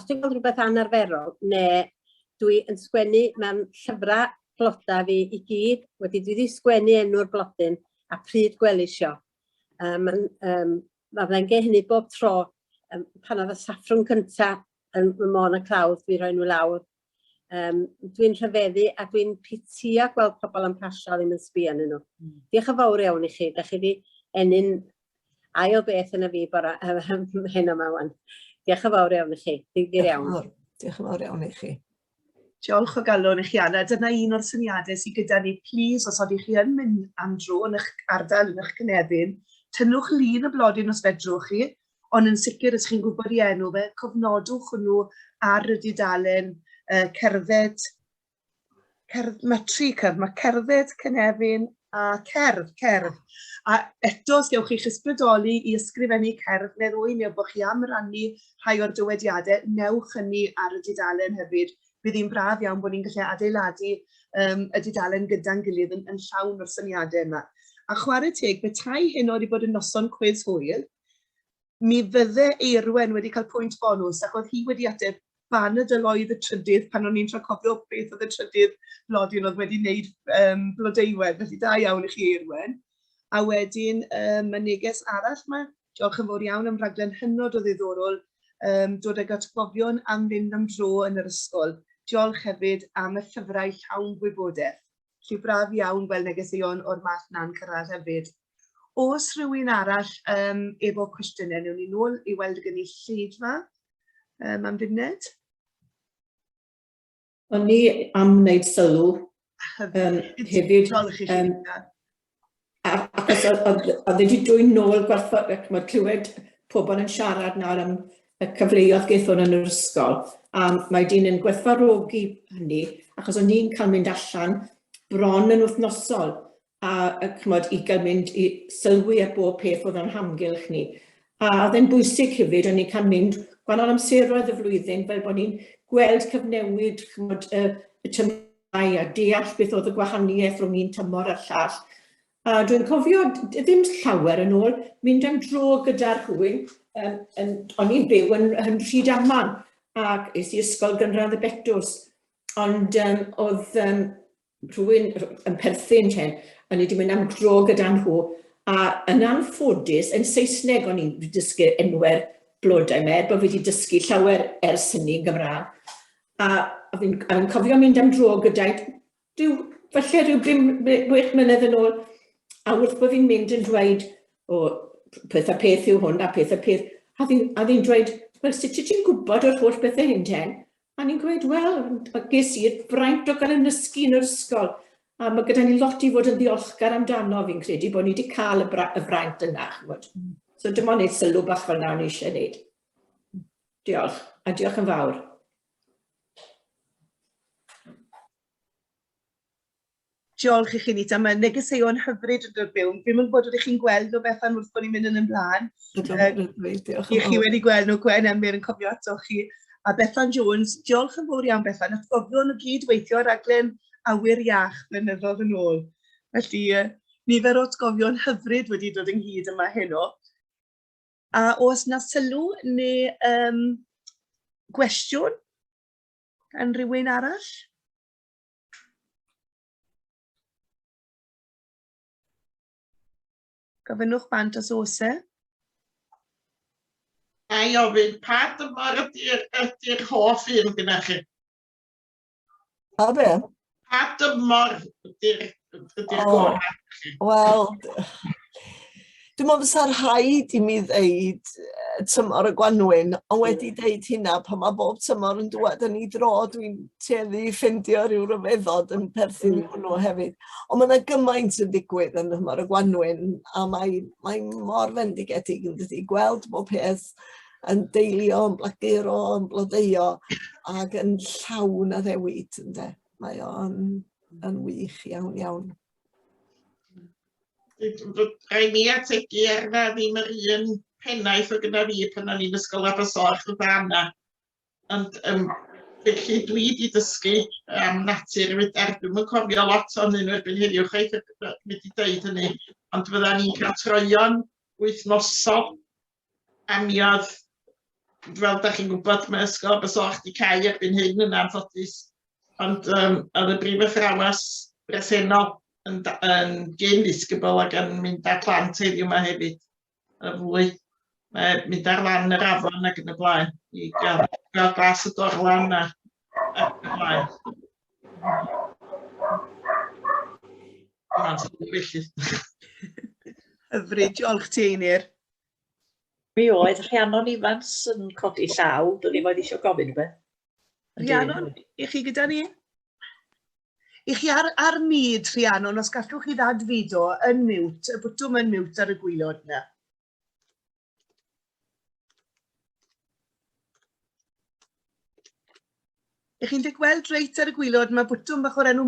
dwi'n gweld rhywbeth anarferol, neu dwi yn sgwennu mewn llyfrau Blodau fi I gyd, dwi wedi sgwennu enw'r blodyn a pryd gwelisio. Mae fe'n ge hynny bob tro, pan oedd y saffrwm cyntaf yn Môn y Clawdd, dwi'n rhoi nhw lawr. Dwi'n rhyfeddu a dwi'n pitio gweld pobl yn pasio ddim yn sbio yn nhw. Diolch yn fawr iawn I chi, da chi wedi enyn ail beth yna fi hyn yma wan. Diolch yn fawr iawn I chi, digir iawn. Diolch yn fawr iawn I chi. Diolch o galon I chi, Anna. Dyna un o'r syniadau sydd gyda ni. Please, os oeddech chi yn mynd am dro yn eich ardal, yn eich cynefin, tynnwch lun y blodyn os fedrwch chi, ond yn sicr os chi'n gwybod I enw fe, cofnodwch hwnnw ar y dudalen cerdded, mae tri cerdd, mae cerdded, cynefin a cerdd. A eto, os gewch chi ysbrydoli I ysgrifennu cerdd, meddwl neu bod chi am rannu rhai o'r dywediadau, newch hynny ar y dudalen hefyd. Bydd hi'n braf iawn bod ni'n gallu adeiladu y dudalen gyda'n gilydd yn llawn o'r syniadau yma. A chwarae teg, betai hyn wedi bod yn noson cwis hwyl, mi fydde Eirwen wedi cael pwynt bonus, ac oedd hi wedi ateb ban y dyloedd y trydydd pan o'n i'n tro cofio beth oedd y trydydd blodyn oedd wedi wneud blodeuwedd. Felly da iawn I chi Eirwen. A wedyn, y neges arall yma, diolch yn fawr iawn am raglen hynod o ddiddorol, dod ag atgofion am fynd am dro yn yr ysgol. Diolch hefyd am y llyfrau llawn gwybodaeth. Felly braf iawn gweld negeseuon o'r math na'n cyrraedd hefyd. Os rhywun arall efo cwestiynau, newn ni nôl I weld y gynulleidfa am funud. O'n I am wneud sylw hefyd. Achos oedd wedi dwy'n nôl gwerthfawrogi, mae clywed pobl yn siarad nawr am y cyfleoedd gaethon yn yr ysgol. A mae dyn yn gwerthfawrogi hynny, achos o'n i'n cael mynd allan bron yn wythnosol. A I gael mynd I sylwi ar bob peth oedd yn hamgylch ni. A oedd e'n bwysig hefyd, o'n i'n cael mynd gwahanol amseroedd y flwyddyn, fel bod ni'n gweld cyfnewid y tymau a deall beth oedd y gwahaniaeth rhwng un tymor a'r llall. A dwi'n cofio, ddim llawer yn ôl, mynd am dro gyda'r rhywun, o'n i'n byw yn Rhydaman, ac es I ysgol gynradd y Betws. Ond oedd rhywun yn perthyn ten, o'n I wedi mynd am dro gyda nhw, a yn anffodus, yn Saesneg o'n i'n dysgu enwau'r blodau me, bod fi wedi dysgu llawer ers hynny yn Gymraeg. A fi'n cofio mynd am dro gyda, falle rhyw 6 mlynedd yn ôl, a wrth bod fi'n mynd yn dweud, peth a peth yw hwn, a peth a peth, a fi'n dweud, wel, sut ti'n gwybod o'r holl bethau hyn ten? A ni'n gweud, wel, ges i'r fraint o gael yn ysgu yn yr ysgol, a mae gyda ni lot I fod yn ddiolchgar amdano fi'n credu bod ni wedi cael y fraint yna. So dim ond wneud sylw bach fel na o'n I eisiau wneud. Diolch, a diolch yn fawr. Diolch I chi Nita, mae negeseuon hyfryd yn dod mewn. Fi'n mynd bod ydych chi'n gweld o Bethan wrth bod ni'n mynd yn ymlaen. I chi wedi gweld nhw Gwen Emyr yn cofio ato chi. A Bethan Jones, diolch yn fawr iawn Bethan, atgofion o gyd weithio raglen awyr iach blynyddoedd yn ôl. Felly, nifer o atgofion hyfryd wedi dod ynghyd yma heno. A os na sylw neu gwestiwn gan rhywun arall? Gofynnwch bant os oes e. A I ofyn, pa dymor ydy'r hoff un gyda chi? A be? Pa dymor ydy'r gorau chi? Wel, dwi'n meddwl fysa'r rhaid I mi ddeud tymor y Gwanwyn, ond wedi deud hynna, pan mae bob tymor yn dod yn ei dro, dwi'n tueddu I ffindio rhyw ryfeddod yn perthyn I hwnnw hefyd. Ond mae yna gymaint yn digwydd yn tymor y Gwanwyn, a mae mor fendigedig yn dydi gweld bob peth yn deilio, yn blaguro, yn blodeuo, ac yn llawn a ddewid. Mae o'n wych iawn iawn. Rai mi ategu arna ddim yr un pennaeth o gyda fi pan o'n i'n ysgol Abersoch o fanna. Ond Felly dwi wedi dysgu am natur dwi'm yn cofio lot o'n un erbyn heddiw, chwaith wedi dweud hynny, ond fydda ni'n cael troion wythnosol a mi oedd, fel da chi'n gwybod, mae ysgol Besoch di cau erbyn hyn yn anffodus, ond oedd y brif athrawes bresennol yn gyn ddisgybl ac yn mynd â'r plant heddiw yma hefyd, y fwy. Mynd ar lan yr afon ac yn y blaen, i gael glas y dorlan ac yn y blaen. Hyfryd, diolch ti, Einir. Mi oedd Rhiannon Ifans yn codi llaw, dyn ni moedd eisiau gofyn rhywbeth. Rhiannon, i chi gyda ni? I chi ar myd, Rhiannon, os gallwch chi ddad fideo yn miwt, y bwtwm yn miwt ar y gwylod yna. I chi'n gweld reit ar y gwylod, mae bwtwm bach o'r enw,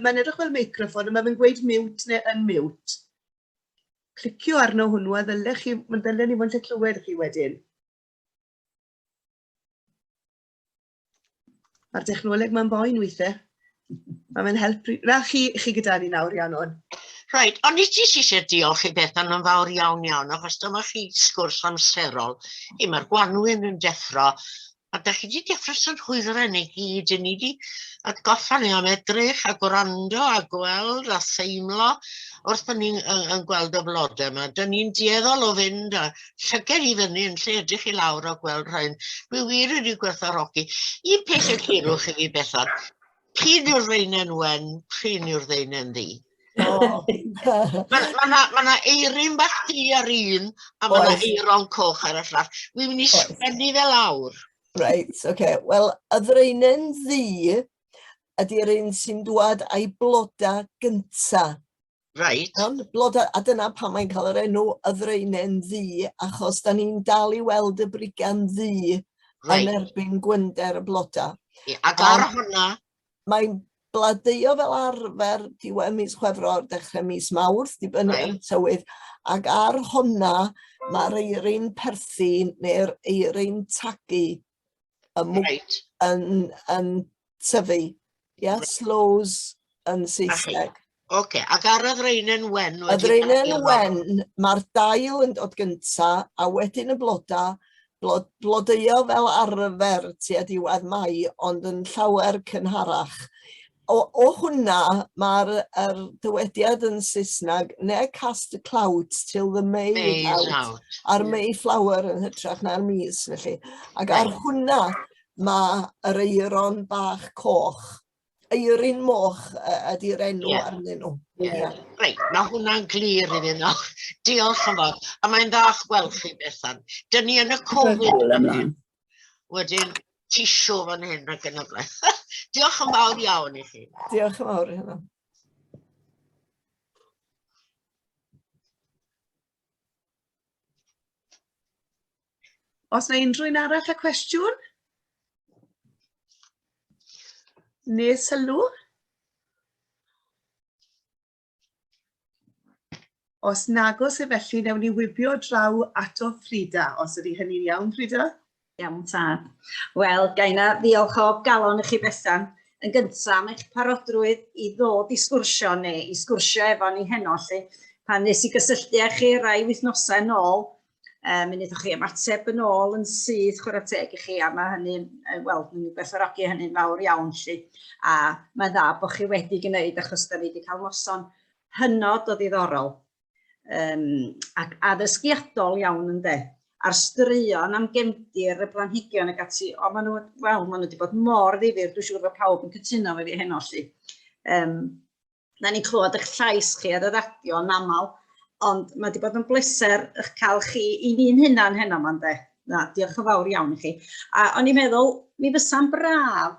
mae'n edrych fel meicroffon, a mae'n gweud miwt neu yn miwt. Clicio arno hwnnw a dylen ni fod yn clywed chi wedyn. Mae'r dechnoleg mae'n boen weithiau. Mae'n helpu. Na chi gyda ni nawr, Rhiannon. Rhaid, ond i ti eisiau diolch i Bethan yn fawr iawn, achos dyma chi sgwrs amserol. Mae'r Gwanwyn yn deffro. A da chi wedi deffro sy'n hwydren i gyd, ni wedi atgoffa ni am edrych a gwrando a gweld a theimlo wrth bod ni'n gweld y blodau yma. Da ni'n dieddol o fynd a llyged i fyny yn lle edrych i lawr a gweld rhain. Dwi wir wedi gwerthfawrogi. Un peth y cirwch i fi Bethan, pryd yw'r ddeinen wen, pryd yw'r ddeinen ddi? Mae yna eirin bach di ar un a mae yna eiron coch ar y llall. Wi'n mynd i sgwennu fel awr. Right, okay. Wel, y ddreinen ddi ydy'r un sy'n dwad a'i bloda gynta. Right. Bloda, a dyna pan mae'n cael yr enw y ddreinen ddi, achos da ni'n dal i weld y brigan ddi yn erbyn gwynder y bloda. Ac ar hwnna? Mae'n bladeo fel arfer diwedd mis Chwefror, dechrau mis Mawrth, dibynnu ar y tywydd, ac ar hwnna mae'r eirin perthi neu'r eirin tagu yn tyfu. Slows yn Saesneg. Oce, ac ar y ddreinen wen? Y ddreinen wen, mae'r dail yn dod gynta, a wedyn y bloda, blodeo fel arfer tua diwedd Mai, ond yn llawer cynharach. O hwnna, mae'r dywediad yn Saesneg, ne'er cast the clouds till the May out. A'r Mayflower yn hytrach na'r mis, felly. Ac ar hwnna, mae'r eiron bach coch. Eirin moch ydy'r enw arnyn nhw. Reit, mae hwnna'n glir i ni nawr. Diolch yn fawr. A mae'n ddach gweld chi Bethan. Dyn ni yn y Covid. Wedyn, tisio fan hyn ac yn y blaen. Diolch yn fawr iawn i chi. Diolch yn fawr hynny. Os na unrhyw un arall â cwestiwn? Neu sylw? Os nagos felly, newn ni wybio draw ato Frida, os ydy hynny'n iawn, Frida? Iawn tad. Wel, gai na ddiolch o galon i chi Bethan. Yn gyntaf, mae eich parodrwydd i ddod i sgwrsio neu i sgwrsio efo ni heno lly. Pan nes i gysylltu â chi rai wythnosau yn ôl, mi wnaethoch chi ymateb yn ôl yn syth chwarae teg i chi, a mae hynny, wel, ni'n gwerthfawrogi hynny'n fawr iawn lly. A mae'n dda bod chi wedi gwneud achos da ni wedi cael noson hynod o ddiddorol. Ac addysgiadol iawn ynde. A'r straeon am gefndir y blanhigion ac ati, o maen nhw wedi bod mor ddifyr, dwi'n siŵr bod pawb yn cytuno fe fi heno lly. Na ni'n clywed eich llais chi ar y radio yn aml, ond mae wedi bod yn bleser eich cael chi i ni'n hunan heno ma'n de. Na, diolch yn fawr iawn i chi. A o'n i'n meddwl, mi fysa'n braf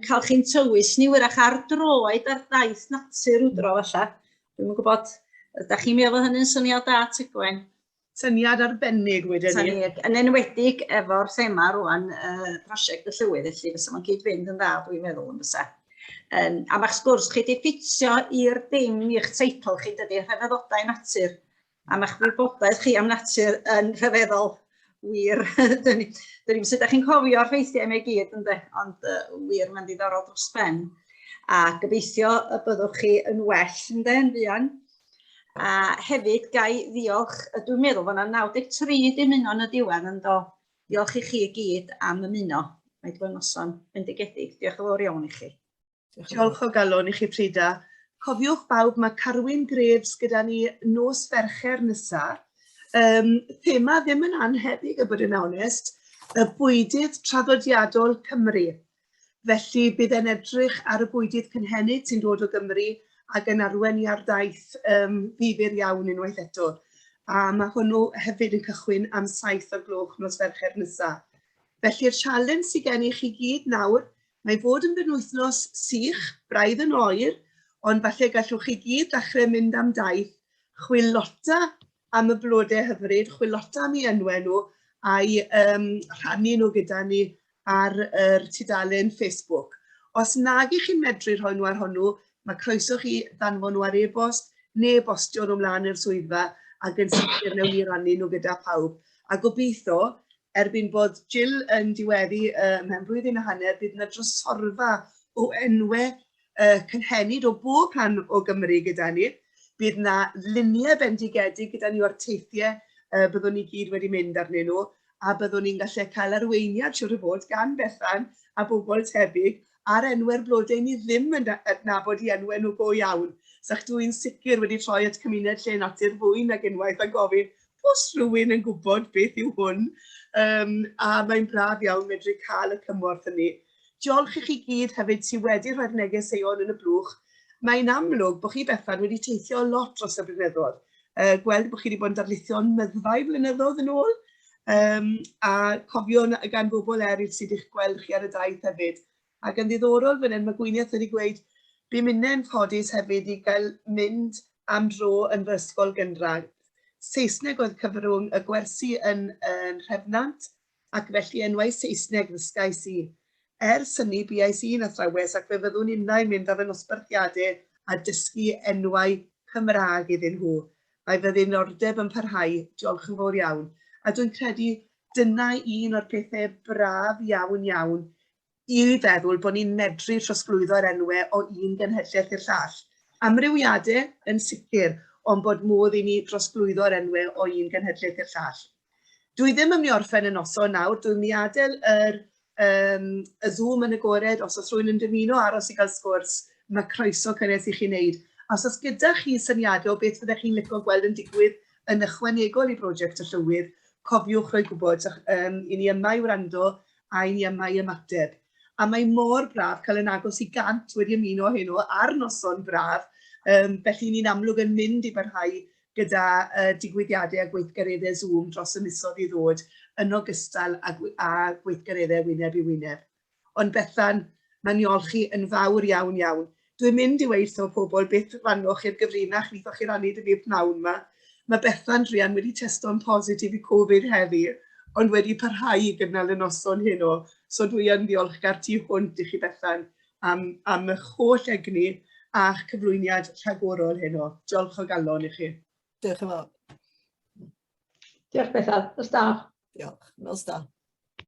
cael chi'n tywys ni wyrach ar droed ar daith natur rwydro falla. Dwi'n gwybod, ydych chi'n meddwl hynny'n syniad da Tygwen? Syniad arbennig wedyn ni. Yn enwedig efo'r thema rwan, prosiect y llywydd, felly fysa ma'n cyd-fynd yn dda, dwi'n meddwl yn fysa. A mae'ch sgwrs chi wedi ffitio i'r dim i'ch teitl chi dydy, rhyfeddodau natur. A mae'ch wybodaeth chi am natur yn rhyfeddol wir. Dyn ni'n sydd chi'n cofio'r ffeithiau yma i gyd, ond wir mae'n diddorol dros ben. A gobeithio y byddwch chi yn well yn fuan. A hefyd gai ddiolch, dwi'n meddwl bod yna 93 dymuno yn y diwedd yn do. Diolch i chi i gyd am ymuno. Mae dwi'n noson bendigedig. Diolch yn fawr iawn i chi. Diolch o galon i chi Prida. Cofiwch bawb, mae Carwyn Greaves gyda ni nos Fercher nesa. Thema ddim yn anhebig a bod yn onest, y bwydydd traddodiadol Cymru. Felly bydd e'n edrych ar y bwydydd cynhenid sy'n dod o Gymru ac yn arwen i ar daith ddifyr iawn unwaith eto. A mae hwnnw hefyd yn cychwyn am 7 o'r gloch nos Fercher nesa. Felly'r challenge sydd gen i chi gyd nawr, mae fod yn benwythnos sych, braidd yn oer, ond falle gallwch chi gyd ddechrau mynd am daith, chwilota am y blodau hyfryd, chwilota am ei enwau nhw, a'i rhannu nhw gyda ni ar yr tudalen Facebook. Os nag ych chi'n medru rhoi nhw ar hwnnw, mae croeso chi ddanfon nhw ar e-bost, neu bostio nhw mlaen i'r swyddfa, ac yn sicr newn ni rannu nhw gyda pawb. A gobeithio, erbyn bod Jill yn diweddu mewn blwyddyn a hanner, bydd yna drysorfa o enwau cynhenid o bob rhan o Gymru gyda ni. Bydd yna luniau bendigedig gyda ni o'r teithiau byddwn ni gyd wedi mynd arnyn nhw, a byddwn ni'n gallu cael arweiniad siwr o fod gan Bethan a bobl tebyg ar enwau'r blodau ni ddim yn adnabod i enwau nhw go iawn. Sa'ch dwi'n sicr wedi troi at cymuned lle natur fwy nag unwaith a gofyn, os rhywun yn gwybod beth yw hwn, a mae'n braf iawn medru cael y cymorth hynny. Diolch i chi gyd hefyd sydd wedi rhoi'r neges eon yn y blwch. Mae'n amlwg bod chi Bethan wedi teithio lot dros y blynyddoedd. Gweld bod chi wedi bod yn darlithio'n meddfau blynyddoedd yn ôl. A cofio gan bobl eraill sydd eich gweld chi ar y daith hefyd. Ac yn ddiddorol fan hyn, mae Gwyneth wedi gweud, bu'n minnau'n ffodus hefyd i gael mynd am dro yn fy ysgol gynradd. Saesneg oedd cyfrwng y gwersi yn Rhefnant, ac felly enwau Saesneg ddysgais i. Ers hynny, buais i'n athrawes ac fe fyddwn innau'n mynd ar y nosbarthiadau a dysgu enwau Cymraeg iddyn nhw. Mae fyddi'n ordeb yn parhau, diolch yn fawr iawn. A dwi'n credu dyna un o'r pethau braf iawn i feddwl bod ni'n medru trosglwyddo'r enwau o un genhedlaeth i'r llall. Amrywiadau yn sicr, ond bod modd i ni trosglwyddo'r enwau o un genhedlaeth i'r llall. Dwi ddim yn mynd i orffen y noson nawr, dwi'n mynd i adael y Zoom yn agored, os oes rhywun yn dymuno aros i gael sgwrs, mae croeso cynnes i chi wneud. Os oes gyda chi syniadau o beth fyddech chi'n licio gweld yn digwydd yn ychwanegol i brosiect y llywydd, cofiwch roi gwybod, i ni yma i wrando a i ni yma i ymateb. A mae mor braf cael yn agos i 100 wedi ymuno heno ar noson braf, felly ni'n amlwg yn mynd i barhau gyda digwyddiadau a gweithgareddau Zoom dros y misoedd i ddod, yn ogystal a gweithgareddau wyneb i wyneb. Ond Bethan, mae'n niolchi yn fawr iawn iawn. Dwi'n mynd i weithio o pobl beth rannwch i'r gyfrinach wnaethoch chi rannu dy fi pnawn yma. Mae Bethan Drian wedi testo'n positif i Covid heddi, ond wedi parhau i gynnal y noson heno. So dwi yn ddiolchgar tu hwnt i chi Bethan am y holl egni a'ch cyflwyniad rhagorol heno. Diolch o galon i chi. Diolch yn fawr. Diolch Bethan, nos da. Diolch, nos da.